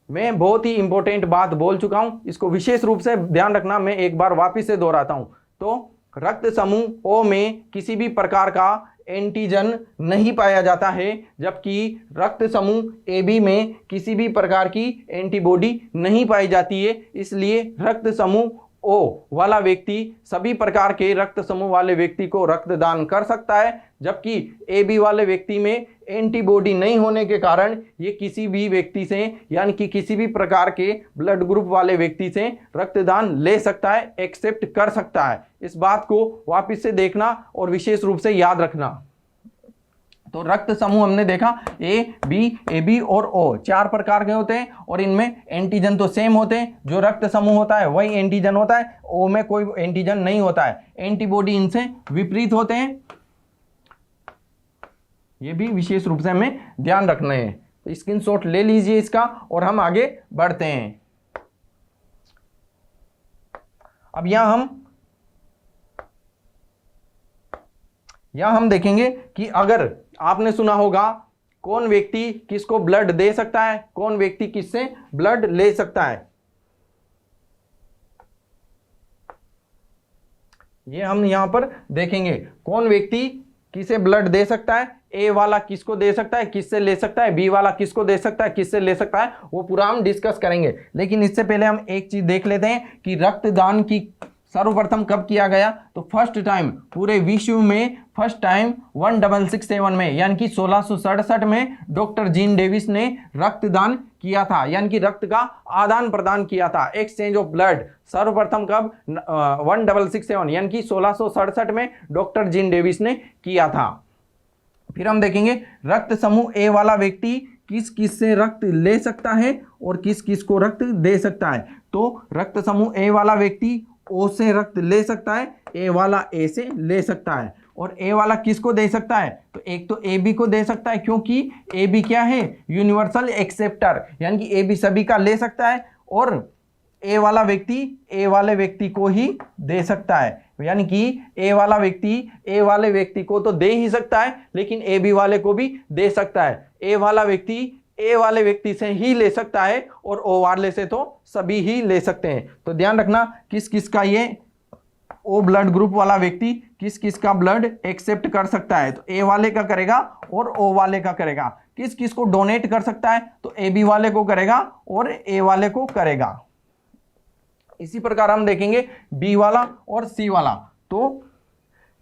Speaker 1: मैं बहुत ही इंपॉर्टेंट बात बोल चुका हूं, इसको विशेष रूप से ध्यान रखना। मैं एक बार वापस से दोहराता हूं। तो रक्त समूह ओ में किसी भी प्रकार का एंटीजन नहीं पाया जाता है, जबकि रक्त समूह ए बी में किसी भी प्रकार की एंटीबॉडी नहीं पाई जाती है। इसलिए रक्त समूह ओ वाला व्यक्ति सभी प्रकार के रक्त समूह वाले व्यक्ति को रक्तदान कर सकता है, जबकि ए बी वाले व्यक्ति में एंटीबॉडी नहीं होने के कारण ये किसी भी व्यक्ति से, यानी कि किसी भी प्रकार के ब्लड ग्रुप वाले व्यक्ति से रक्तदान ले सकता है, एक्सेप्ट कर सकता है। इस बात को वापस से देखना और विशेष रूप से याद रखना। तो रक्त समूह हमने देखा ए बी और ओ 4 प्रकार के होते हैं और इनमें एंटीजन तो सेम होते हैं। जो रक्त समूह होता है वही एंटीजन होता है, ओ में कोई एंटीजन नहीं होता है। एंटीबॉडी इनसे विपरीत होते हैं, ये भी विशेष रूप से हमें ध्यान रखना है। तो स्क्रीनशॉट ले लीजिए इसका और हम आगे बढ़ते हैं। अब यहां हम देखेंगे कि अगर आपने सुना होगा कौन व्यक्ति किसको ब्लड दे सकता है, कौन व्यक्ति किससे ब्लड ले सकता है। ये हम यहां पर देखेंगे कौन व्यक्ति किसे ब्लड दे सकता है, ए वाला किसको दे सकता है, किससे ले सकता है, बी वाला किसको दे सकता है, किससे ले सकता है, वो पूरा हम डिस्कस करेंगे। लेकिन इससे पहले हम एक चीज देख लेते हैं कि रक्तदान की सर्वप्रथम कब किया गया। तो फर्स्ट टाइम पूरे विश्व में फर्स्ट टाइम 1667 में यानी कि 1667 में डॉक्टर जीन डेविस ने रक्तदान किया था, यानी कि रक्त का आदान प्रदान किया था, एक्सचेंज ऑफ ब्लड। सर्वप्रथम कब 1667 यानी कि 1667 में डॉक्टर जीन डेविस ने किया था। फिर हम देखेंगे रक्त समूह ए वाला व्यक्ति किस किस से रक्त ले सकता है और किस किस को रक्त दे सकता है। तो रक्त समूह ए वाला व्यक्ति ओ से रक्त ले सकता है, ए वाला ए से ले सकता है। और ए वाला किसको दे सकता है, तो एक तो ए बी को दे सकता है, क्योंकि ए बी क्या है, यूनिवर्सल एक्सेप्टर, यानी कि ए बी सभी का ले सकता है। और ए वाला व्यक्ति ए वाले व्यक्ति को ही दे सकता है, यानी कि ए वाला व्यक्ति ए वाले व्यक्ति को तो दे ही सकता है लेकिन ए बी वाले को भी दे सकता है। ए वाला व्यक्ति ए वाले व्यक्ति से ही ले सकता है और ओ वाले से तो सभी ही ले सकते हैं। तो ध्यान रखना किस किस का ये ओ ब्लड ग्रुप वाला व्यक्ति किस किस का ब्लड एक्सेप्ट कर सकता है। तो ए वाले का करेगा और ओ वाले का करेगा। किस किस को डोनेट कर सकता है, तो ए बी वाले को करेगा और ए वाले को करेगा। इसी प्रकार हम देखेंगे बी वाला और सी वाला। तो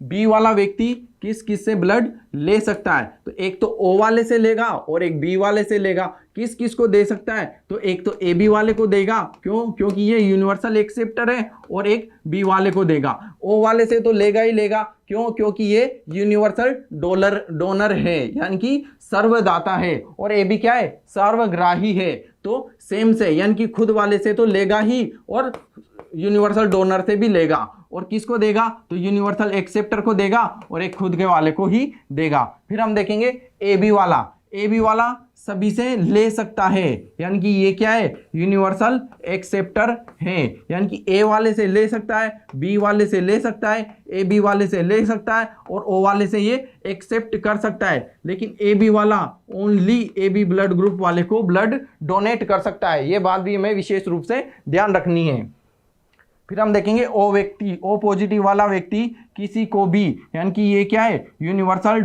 Speaker 1: बी वाला व्यक्ति किस किस से ब्लड ले सकता है, तो एक तो ओ वाले से लेगा और एक बी वाले से लेगा। किस किस को दे सकता है, तो एक तो ए बी वाले को देगा, क्यों, क्योंकि ये यूनिवर्सल एक्सेप्टर है, और एक बी वाले को देगा। ओ वाले से तो लेगा ही लेगा, क्यों, क्योंकि ये यूनिवर्सल डोनर है, यानी कि सर्वदाता है। और ए बी क्या है, सर्वग्राही है। तो सेम से यानी कि खुद वाले से तो लेगा ही और यूनिवर्सल डोनर से भी लेगा। और किसको देगा, तो यूनिवर्सल एक्सेप्टर को देगा और एक खुद के वाले को ही देगा। फिर हम देखेंगे ए बी वाला। ए बी वाला सभी से ले सकता है, यानी कि ये क्या है, यूनिवर्सल एक्सेप्टर है, यानी कि ए वाले से ले सकता है, बी वाले से ले सकता है, ए बी वाले से ले सकता है और ओ वाले से ये एक्सेप्ट कर सकता है। लेकिन ए बी वाला only A B blood group वाले को ब्लड डोनेट कर सकता है। ये बात भी हमें विशेष रूप से ध्यान रखनी है। फिर हम देखेंगे ओ पॉजिटिव वाला व्यक्ति किसी को भी, यानी कि ये क्या है, यूनिवर्सल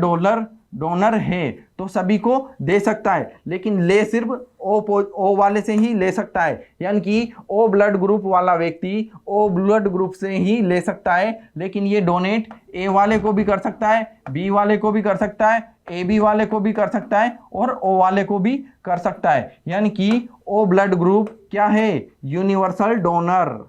Speaker 1: डोनर है, तो सभी को दे सकता है, लेकिन ले सिर्फ ओ वाले से ही ले सकता है, यानी कि ओ ब्लड ग्रुप वाला व्यक्ति ओ ब्लड ग्रुप से ही ले सकता है। लेकिन ये डोनेट ए वाले को भी कर सकता है, बी वाले को भी कर सकता है, ए बी वाले को भी कर सकता है और ओ वाले को भी कर सकता है, यानी कि ओ ब्लड ग्रुप क्या है, यूनिवर्सल डोनर।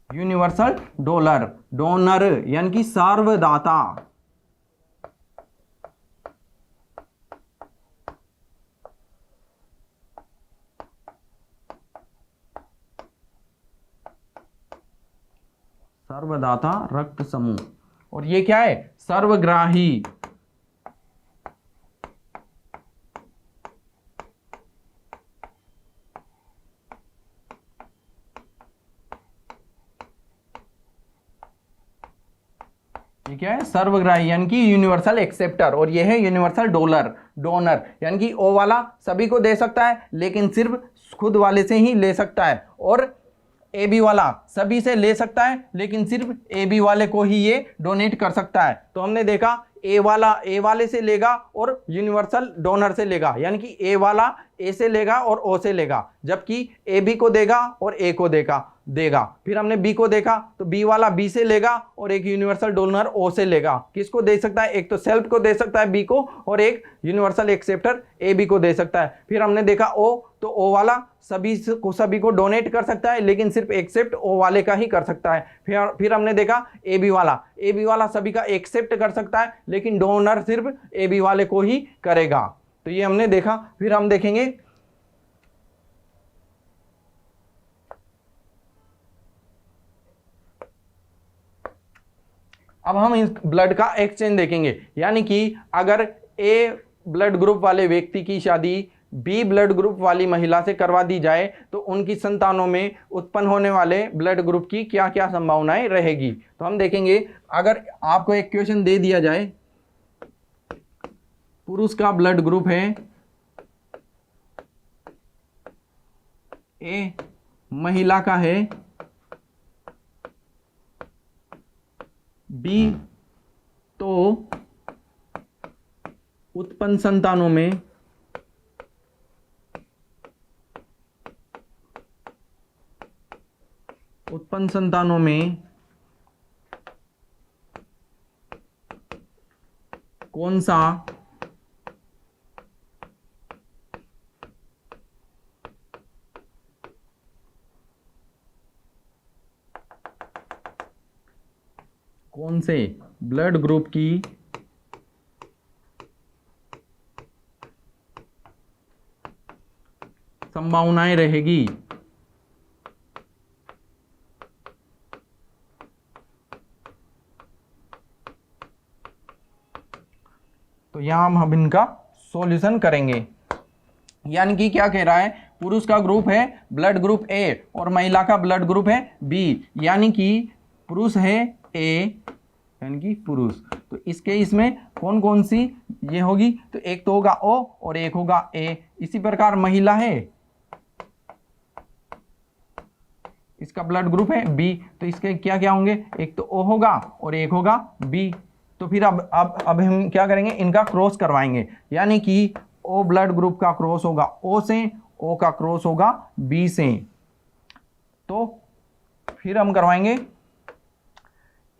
Speaker 1: यूनिवर्सल डोनर यानी कि सर्वदाता। सर्वदाता रक्त समूह। और ये क्या है, सर्वग्राही। क्या है, सर्वग्राही यानी कि यूनिवर्सल एक्सेप्टर। और ये है यूनिवर्सल डोनर, यानी कि ओ वाला सभी को दे सकता है लेकिन सिर्फ खुद वाले से ही ले सकता है। और ए बी वाला सभी से ले सकता है लेकिन सिर्फ ए बी वाले को ही ये डोनेट कर सकता है। तो हमने देखा ए वाला ए वाले से लेगा और यूनिवर्सल डोनर से लेगा, यानी कि ए वाला ए से लेगा और ओ से लेगा, जबकि ए बी को देगा और ए को देगा। फिर हमने बी को देखा तो बी वाला बी से लेगा और एक यूनिवर्सल डोनर ओ से लेगा। किसको दे सकता है? एक तो सेल्फ को दे सकता है बी को, और एक यूनिवर्सल एक्सेप्टर ए बी को दे सकता है। फिर हमने देखा ओ, तो ओ वाला सभी को डोनेट कर सकता है, लेकिन सिर्फ एक्सेप्ट ओ वाले का ही कर सकता है। फिर हमने देखा ए बी वाला सभी का एक्सेप्ट कर सकता है, लेकिन डोनर सिर्फ ए बी वाले को ही करेगा। तो ये हमने देखा। फिर हम देखेंगे अब हम इस ब्लड का एक्सचेंज देखेंगे, यानी कि अगर ए ब्लड ग्रुप वाले व्यक्ति की शादी बी ब्लड ग्रुप वाली महिला से करवा दी जाए तो उनकी संतानों में उत्पन्न होने वाले ब्लड ग्रुप की क्या क्या संभावनाएं रहेगी। तो हम देखेंगे, अगर आपको एक क्वेश्चन दे दिया जाए, पुरुष का ब्लड ग्रुप है ए, महिला का है बी, तो उत्पन्न संतानों में कौन सा कौन से ब्लड ग्रुप की संभावनाएं रहेगी। तो यहां हम इनका सॉल्यूशन करेंगे। यानी कि क्या कह रहा है, पुरुष का ग्रुप है ब्लड ग्रुप ए और महिला का ब्लड ग्रुप है बी, यानी कि पुरुष है ए, यानी कि पुरुष, तो इसके इसमें कौन कौन सी ये होगी, तो एक तो होगा ओ और एक होगा ए। इसी प्रकार महिला है, इसका ब्लड ग्रुप है बी, तो इसके क्या क्या होंगे, एक तो ओ होगा और एक होगा बी। तो फिर अब हम क्या करेंगे, इनका क्रॉस करवाएंगे, यानी कि ओ ब्लड ग्रुप का क्रॉस होगा ओ से, ओ का क्रॉस होगा बी से। तो फिर हम करवाएंगे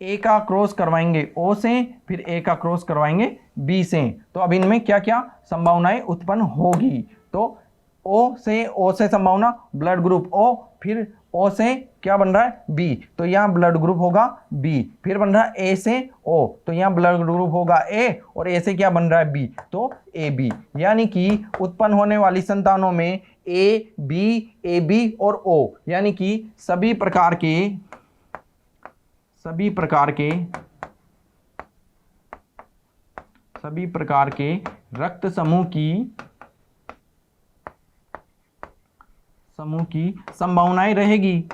Speaker 1: ए का क्रॉस करवाएंगे ओ से, फिर ए का क्रॉस करवाएंगे बी से। तो अब इनमें क्या क्या संभावनाएं उत्पन्न होगी, तो ओ से संभावना ब्लड ग्रुप ओ, फिर ओ से क्या बन रहा है बी, तो यहाँ ब्लड ग्रुप होगा बी। फिर बन रहा है ए से ओ, तो यहाँ ब्लड ग्रुप होगा ए, और ए से क्या बन रहा है बी, तो ए बी। यानी कि उत्पन्न होने वाली संतानों में ए बी और ओ, यानी कि सभी प्रकार के रक्त समूह की संभावनाएं रहेगी।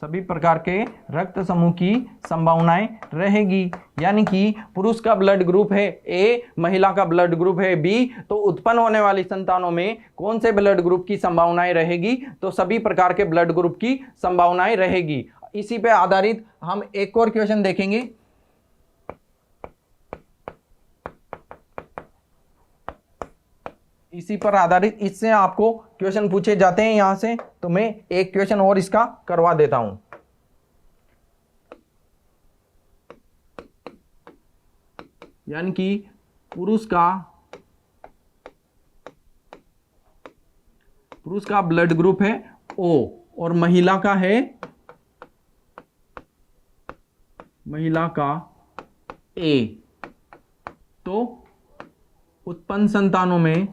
Speaker 1: सभी प्रकार के रक्त समूह की संभावनाएं रहेगी। यानी कि पुरुष का ब्लड ग्रुप है ए, महिला का ब्लड ग्रुप है बी, तो उत्पन्न होने वाली संतानों में कौन से ब्लड ग्रुप की संभावनाएं रहेगी, तो सभी प्रकार के ब्लड ग्रुप की संभावनाएं रहेगी। इसी पे आधारित हम एक और क्वेश्चन देखेंगे। इसी पर आधारित इससे आपको क्वेश्चन पूछे जाते हैं यहां से, तो मैं एक क्वेश्चन और इसका करवा देता हूं। यानी कि पुरुष का ब्लड ग्रुप है ओ और महिला का ए, तो उत्पन्न संतानों में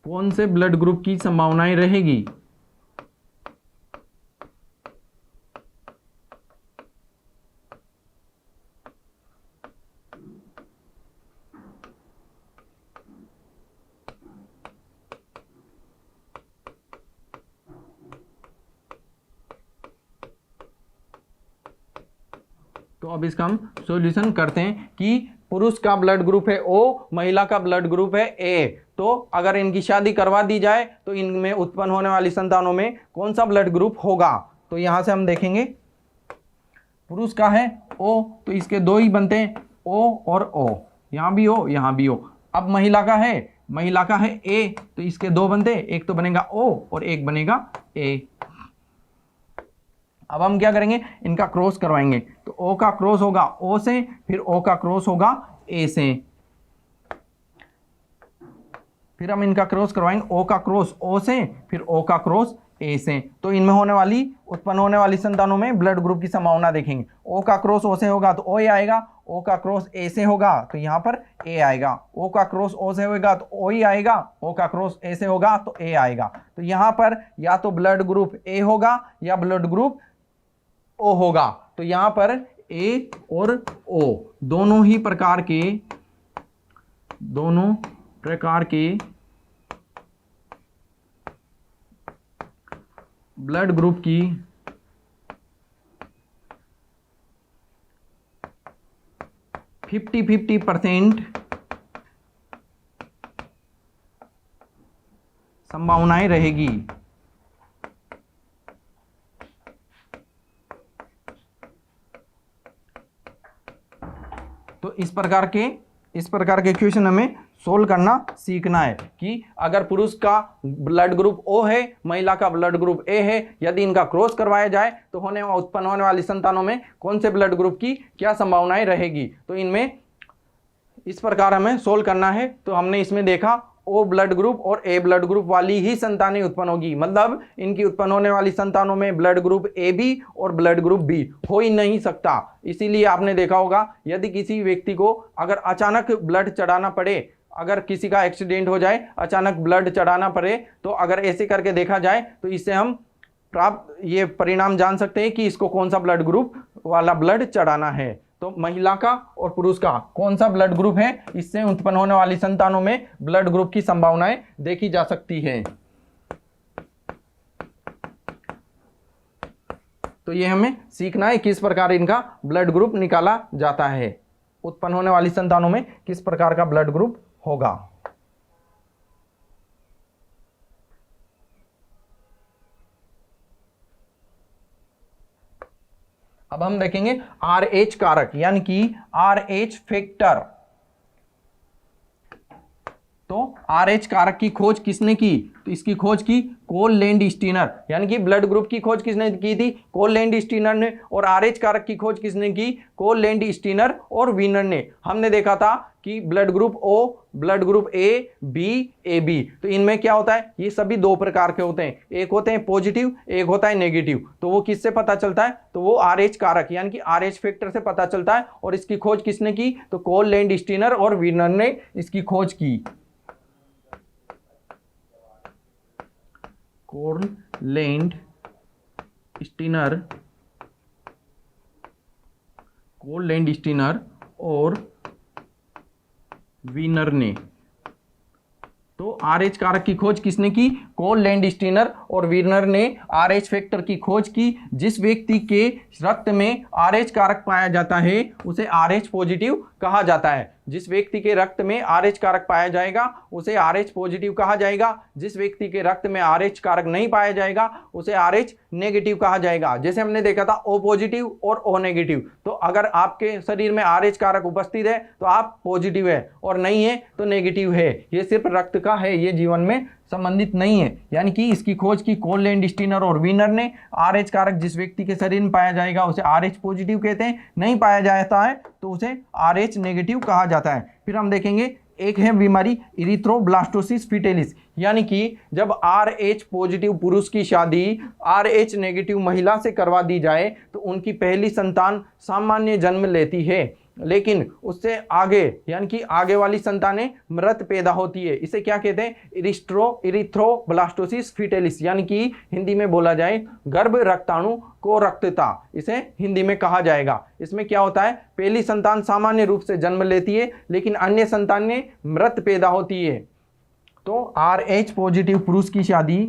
Speaker 1: कौन से ब्लड ग्रुप की संभावनाएं रहेगी। तो अब इसका हम सॉल्यूशन करते हैं कि पुरुष का ब्लड ग्रुप है ओ, महिला का ब्लड ग्रुप है ए, तो अगर इनकी शादी करवा दी जाए तो इनमें उत्पन्न होने वाली संतानों में कौन सा ब्लड ग्रुप होगा। तो यहां से हम देखेंगे पुरुष का है ओ, तो इसके दो ही बनते हैं, ओ और ओ, यहां भी ओ यहां भी ओ। अब महिला का है ए, तो इसके दो बनते हैं, एक तो बनेगा ओ और एक बनेगा ए। अब हम क्या करेंगे, इनका क्रॉस करवाएंगे, तो ओ का क्रॉस होगा ओ से, फिर ओ का क्रॉस होगा ए से, फिर हम इनका क्रॉस करवाएंगे, ओ का क्रॉस ओ से, फिर ओ का क्रॉस ए से। तो इनमें उत्पन्न होने वाली संतानों में ब्लड ग्रुप की संभावना देखेंगे। ओ का क्रॉस ओ से होगा तो ओ ही आएगा, ओ का क्रॉस ए से होगा तो यहाँ पर ए आएगा, ओ का क्रॉस ओ से होगा तो ओ ही आएगा, ओ का क्रॉस ए से होगा तो ए आएगा। तो यहाँ पर या तो ब्लड ग्रुप ए होगा या ब्लड ग्रुप ओ होगा। तो यहाँ पर ए और ओ दोनों प्रकार के ब्लड ग्रुप की फिफ्टी 50% संभावनाएं रहेगी। तो इस प्रकार के क्वेश्चन हमें सोल्व करना सीखना है कि अगर पुरुष का ब्लड ग्रुप ओ है, महिला का ब्लड ग्रुप ए है, यदि इनका क्रॉस करवाया जाए तो उत्पन्न होने वाली संतानों में कौन से ब्लड ग्रुप की क्या संभावनाएं रहेगी। तो इनमें इस प्रकार हमें सोल्व करना है। तो हमने इसमें देखा ओ ब्लड ग्रुप और ए ब्लड ग्रुप वाली ही संतानें उत्पन्न होगी, मतलब इनकी उत्पन्न होने वाली संतानों में ब्लड ग्रुप ए बी और ब्लड ग्रुप बी हो ही नहीं सकता। इसीलिए आपने देखा होगा यदि किसी व्यक्ति को अगर अचानक ब्लड चढ़ाना पड़े, अगर किसी का एक्सीडेंट हो जाए, अचानक ब्लड चढ़ाना पड़े, तो अगर ऐसे करके देखा जाए तो इससे हम ये परिणाम जान सकते हैं कि इसको कौन सा ब्लड ग्रुप वाला ब्लड चढ़ाना है। तो महिला का और पुरुष का कौन सा ब्लड ग्रुप है, इससे उत्पन्न होने वाली संतानों में ब्लड ग्रुप की संभावनाएं देखी जा सकती है। तो ये हमें सीखना है किस प्रकार इनका ब्लड ग्रुप निकाला जाता है, उत्पन्न होने वाली संतानों में किस प्रकार का ब्लड ग्रुप होगा। अब हम देखेंगे RH कारक यानी कि RH फैक्टर। तो RH कारक की खोज किसने की, तो इसकी खोज की कोल लैंड स्टीनर, यानी कि ब्लड ग्रुप की खोज किसने की थी, कोल लैंड स्टीनर ने। और RH कारक की खोज किसने की, कोल लैंड स्टीनर और वीनर ने। हमने देखा था कि blood group O, blood group A B A B, तो इनमें क्या होता है, ये सभी दो प्रकार के होते हैं, एक होते हैं पॉजिटिव, एक होता है नेगेटिव। तो वो किससे पता चलता है, तो वो RH कारक यानी कि RH फैक्टर से पता चलता है। और इसकी खोज किसने की, तो कोल लैंड स्टीनर और वीनर ने इसकी खोज की। कोल लैंड स्टीनर और वीनर ने। तो RH कारक की खोज किसने की, कोल लैंड स्टीनर और वीनर ने RH फैक्टर की खोज की। जिस व्यक्ति के रक्त में RH कारक पाया जाता है उसे RH पॉजिटिव कहा जाता है। जिस व्यक्ति के रक्त में RH कारक पाया जाएगा उसे RH पॉजिटिव कहा जाएगा। जिस व्यक्ति के रक्त में RH कारक नहीं पाया जाएगा उसे RH नेगेटिव कहा जाएगा। जैसे हमने देखा था O पॉजिटिव और O नेगेटिव। तो अगर आपके शरीर में RH कारक उपस्थित है तो आप पॉजिटिव है, और नहीं है तो नेगेटिव है। ये सिर्फ रक्त का है, ये जीवन में संबंधित नहीं है। यानी कि इसकी खोज की कोल लैंड स्टीनर और वीनर ने। RH कारक जिस व्यक्ति के शरीर में पाया जाएगा उसे RH पॉजिटिव कहते हैं, नहीं पाया जाता है तो उसे RH नेगेटिव कहा जाता है। फिर हम देखेंगे एक है बीमारी इरिथ्रोब्लास्टोसिस फिटेलिस, यानी कि जब RH पॉजिटिव पुरुष की शादी RH नेगेटिव महिला से करवा दी जाए तो उनकी पहली संतान सामान्य जन्म लेती है, लेकिन उससे आगे यानी कि आगे वाली संतानें मृत पैदा होती है। इसे क्या कहते हैं, इरिथ्रोब्लास्टोसिस फिटेलिस, यानी कि हिंदी में बोला जाए गर्भ रक्ताणु को रक्तता, इसे हिंदी में कहा जाएगा। इसमें क्या होता है, पहली संतान सामान्य रूप से जन्म लेती है लेकिन अन्य संतानें मृत पैदा होती है। तो RH पॉजिटिव पुरुष की शादी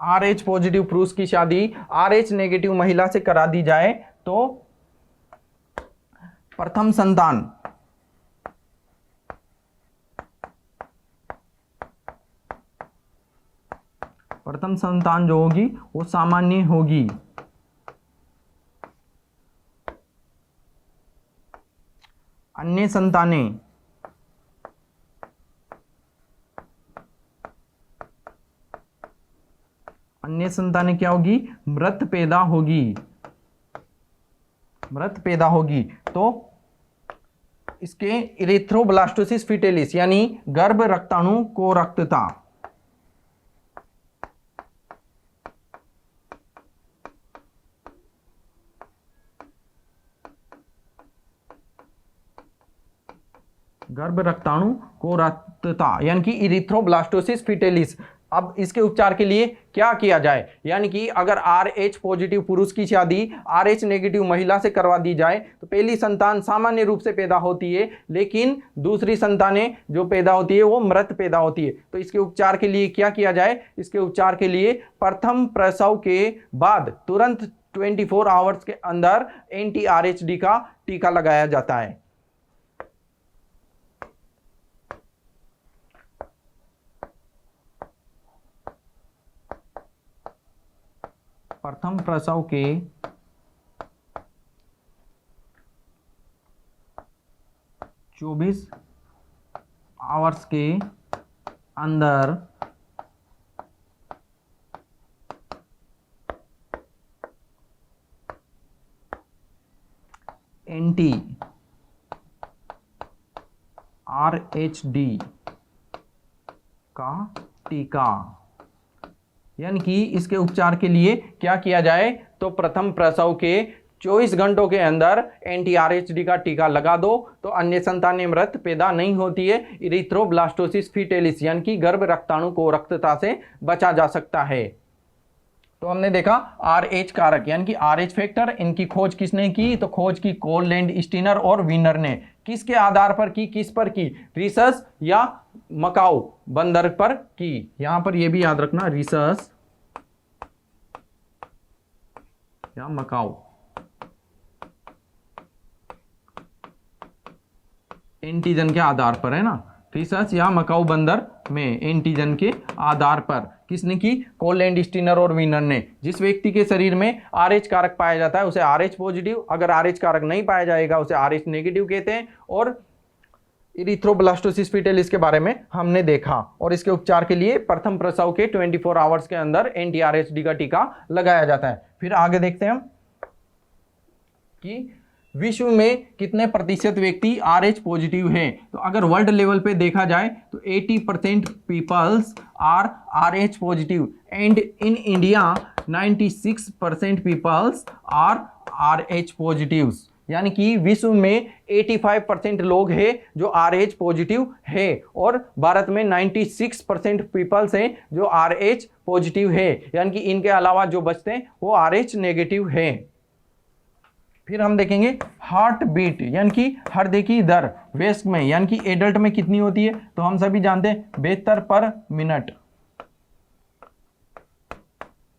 Speaker 1: RH पॉजिटिव पुरुष की शादी RH नेगेटिव महिला से करा दी जाए तो प्रथम संतान जो होगी वो सामान्य होगी। अन्य संतानें क्या होगी? मृत पैदा होगी। तो इसके इरेथ्रोब्लास्टोसिस फिटेलिस यानी गर्भ रक्ताणु कोरक्तता, गर्भ रक्ताणु कोरक्तता यानी कि इरिथ्रोब्लास्टोसिस फिटेलिस। अब इसके उपचार के लिए क्या किया जाए? यानी कि अगर RH पॉजिटिव पुरुष की शादी RH नेगेटिव महिला से करवा दी जाए तो पहली संतान सामान्य रूप से पैदा होती है, लेकिन दूसरी संतानें जो पैदा होती है वो मृत पैदा होती है। तो इसके उपचार के लिए क्या किया जाए? इसके उपचार के लिए प्रथम प्रसव के बाद तुरंत 24 आवर्स के अंदर anti-RHD का टीका लगाया जाता है। प्रथम प्रसव के 24 आवर्स के अंदर anti-RHD का टीका, यानी कि इसके उपचार के लिए क्या किया जाए? तो प्रथम प्रसव के 24 घंटों के अंदर anti-RHD का टीका लगा दो तो अन्य संतानें मृत पैदा नहीं होती है। इरिथ्रोब्लास्टोसिस फिटेलिस यानी कि गर्भ रक्ताणु कोरक्तता से बचा जा सकता है। तो हमने देखा RH कारक यानी कि RH फैक्टर, इनकी खोज किसने की? तो खोज की कोललैंड, स्टीनर और वीनर ने। किसके आधार पर की? किस पर की? रिसस या मकाऊ बंदर पर की। यहां पर यह भी याद रखना, रिसस या मकाऊ। एंटीजन के आधार पर है ना, रिसस या मकाऊ बंदर में एंटीजन के आधार पर किसने की? कोललैंड, स्टीनर और वीनर ने। जिस व्यक्ति के शरीर में RH कारक पाया जाता है उसे RH पॉजिटिव, अगर RH कारक नहीं पाया जाएगा उसे RH नेगेटिव कहते हैं। और इरिथ्रोब्लास्टोसिस फिटेलिस के बारे में हमने देखा और इसके उपचार के लिए प्रथम प्रसव के 24 आवर्स के अंदर anti-RHD का टीका लगाया जाता है। फिर आगे देखते हैं हम कि विश्व में कितने प्रतिशत व्यक्ति RH पॉजिटिव हैं। तो अगर वर्ल्ड लेवल पे देखा जाए तो 80% peoples are RH positive and in India 96% peoples are RH positive, यानी कि विश्व में 85% लोग हैं जो RH पॉजिटिव है और भारत में 96% पीपल्स हैं जो RH पॉजिटिव है, यानी कि इनके अलावा जो बचते हैं वो RH नेगेटिव है। फिर हम देखेंगे हार्ट बीट यानी कि हृदय की दर वयस्क में यानी कि एडल्ट में कितनी होती है? तो हम सभी जानते हैं 72 पर मिनट।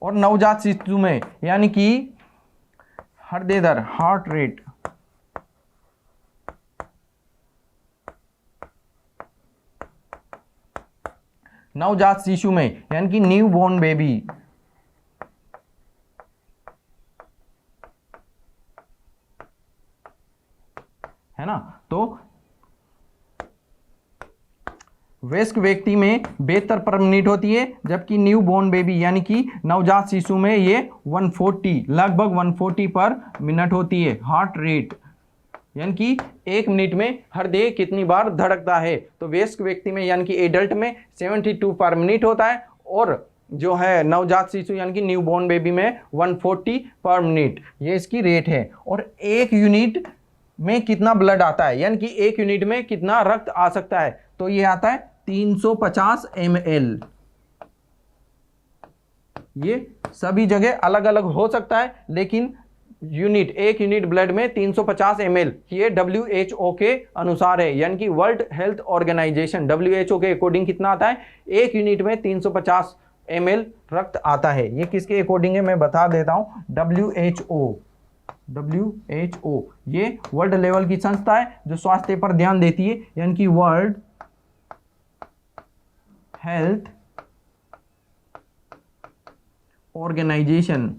Speaker 1: और नवजात शिशु में यानी कि हृदय दर, हार्ट रेट, नवजात शिशु में यानी कि न्यू बॉर्न बेबी, है ना। तो वयस्क व्यक्ति में 72 पर मिनट होती है, जबकि न्यू बॉर्न बेबी यानी कि नवजात शिशु में ये 140 लगभग 140 पर मिनट होती है हार्ट रेट, यानी कि 1 मिनट में हृदय कितनी बार धड़कता है। तो वयस्क व्यक्ति में यानी कि एडल्ट में 72 पर मिनट होता है और जो है नवजात शिशु यानी कि न्यू बॉर्न बेबी में 140 पर मिनट, ये इसकी रेट है। और 1 यूनिट में कितना ब्लड आता है, यानी कि 1 यूनिट में कितना रक्त आ सकता है? तो ये आता है 350 ml। ये सभी जगह अलग अलग हो सकता है, लेकिन यूनिट 1 यूनिट ब्लड में 350 ml ये WHO के अनुसार है, यानी कि वर्ल्ड हेल्थ ऑर्गेनाइजेशन WHO के अकॉर्डिंग कितना आता है? 1 यूनिट में 350 ml रक्त आता है। ये किसके अकॉर्डिंग है मैं बता देता हूँ, WHO ये वर्ल्ड लेवल की संस्था है जो स्वास्थ्य पर ध्यान देती है, यानी कि वर्ल्ड हेल्थ ऑर्गेनाइजेशन।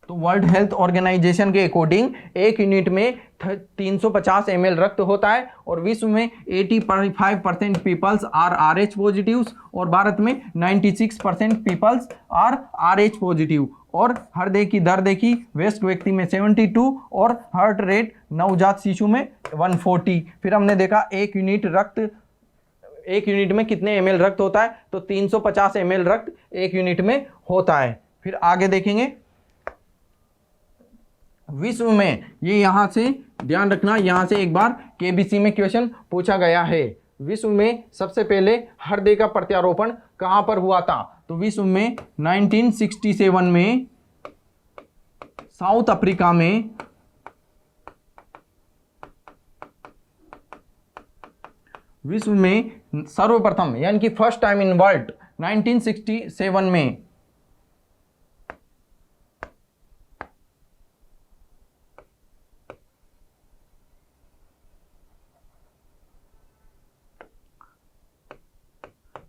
Speaker 1: तो वर्ल्ड हेल्थ ऑर्गेनाइजेशन के अकॉर्डिंग एक यूनिट में 350 ml रक्त होता है और विश्व में 85% पीपल्स आर RH पॉजिटिव और भारत में 96% पीपल्स आर RH पॉजिटिव। और हृदय की दर देखी, वयस्क व्यक्ति में 72 और हार्ट रेट नवजात शिशु में 140। फिर हमने देखा एक यूनिट में कितने ml रक्त होता है, तो 350 ml रक्त एक यूनिट में होता है। फिर आगे देखेंगे विश्व में, ये यहां से ध्यान रखना, यहां से एक बार केबीसी में क्वेश्चन पूछा गया है। विश्व में सबसे पहले हृदय का प्रत्यारोपण कहां पर हुआ था, तो विश्व में 1967 में साउथ अफ्रीका में विश्व में सर्वप्रथम, यानी कि फर्स्ट टाइम इन वर्ल्ड 1967 में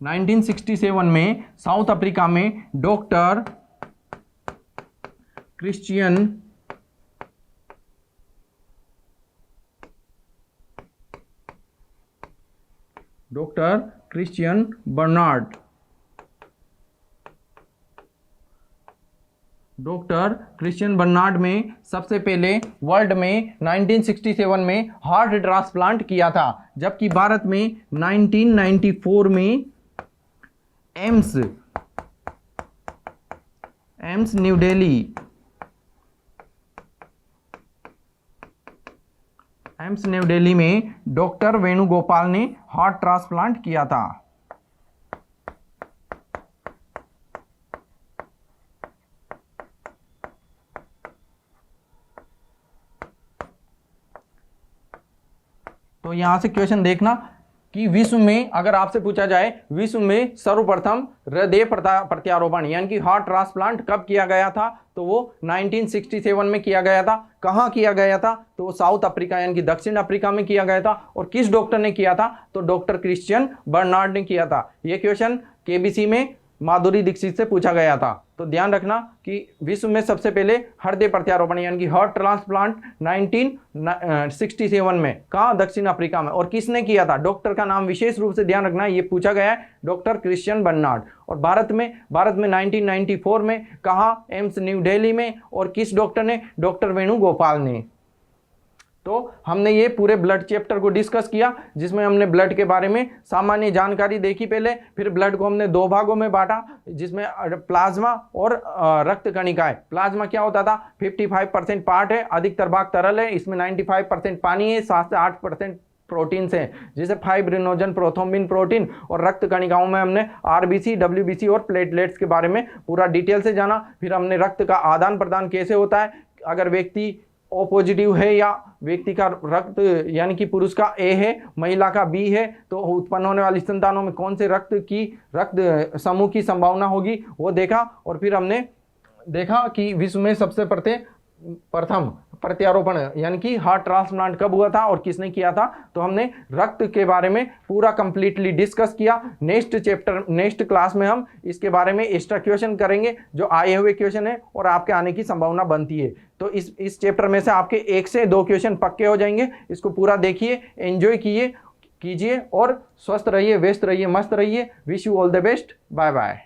Speaker 1: 1967 में साउथ अफ्रीका में डॉक्टर क्रिश्चियन बर्नार्ड में सबसे पहले वर्ल्ड में 1967 में हार्ट ट्रांसप्लांट किया था, जबकि भारत में 1994 में एम्स न्यू दिल्ली में डॉक्टर वेणुगोपाल ने हार्ट ट्रांसप्लांट किया था। तो यहां से क्वेश्चन देखना कि विश्व में अगर आपसे पूछा जाए विश्व में सर्वप्रथम हृदय प्रत्यारोपण यानी कि हार्ट ट्रांसप्लांट कब किया गया था, तो वो 1967 में किया गया था। कहाँ किया गया था, तो वो साउथ अफ्रीका यानी कि दक्षिण अफ्रीका में किया गया था। और किस डॉक्टर ने किया था, तो डॉक्टर क्रिश्चियन बर्नार्ड ने किया था। ये क्वेश्चन केबीसी में माधुरी दीक्षित से पूछा गया था। तो ध्यान रखना कि विश्व में सबसे पहले हृदय प्रत्यारोपण यानी कि हार्ट ट्रांसप्लांट 1967 में कहाँ, दक्षिण अफ्रीका में। और किसने किया था, डॉक्टर का नाम विशेष रूप से ध्यान रखना, ये पूछा गया है, डॉक्टर क्रिश्चियन बर्नार्ड। और भारत में 1994 में कहाँ, एम्स न्यू दिल्ली में। और किस डॉक्टर ने, डॉक्टर वेणुगोपाल ने। तो हमने ये पूरे ब्लड चैप्टर को डिस्कस किया, जिसमें हमने ब्लड के बारे में सामान्य जानकारी देखी पहले, फिर ब्लड को हमने दो भागों में बांटा, जिसमें प्लाज्मा और रक्त कणिकाएं। प्लाज्मा क्या होता था, 55% पार्ट है, अधिकतर भाग तरल है, इसमें 95% पानी है, 7 से 8% प्रोटीन से, जैसे फाइब्रिनोजन, प्रोथ्रोम्बिन प्रोटीन। और रक्त कणिकाओं में हमने आरबीसी, डब्ल्यूबीसी और प्लेटलेट्स के बारे में पूरा डिटेल से जाना। फिर हमने रक्त का आदान प्रदान कैसे होता है, अगर व्यक्ति ओ पॉजिटिव है या व्यक्ति का रक्त यानी कि पुरुष का ए है, महिला का बी है, तो उत्पन्न होने वाली संतानों में कौन से रक्त समूह की संभावना होगी, वो देखा। और फिर हमने देखा कि विश्व में सबसे प्रथम प्रत्यारोपण यानी कि हार्ट ट्रांसप्लांट कब हुआ था और किसने किया था। तो हमने रक्त के बारे में पूरा कंप्लीटली डिस्कस किया। नेक्स्ट क्लास में हम इसके बारे में एक्स्ट्रा क्वेश्चन करेंगे, जो आए हुए क्वेश्चन है और आपके आने की संभावना बनती है। तो इस चैप्टर में से आपके 1 से 2 क्वेश्चन पक्के हो जाएंगे। इसको पूरा देखिए, एंजॉय कीजिए और स्वस्थ रहिए, व्यस्त रहिए, मस्त रहिए। Wish you all the best. Bye bye.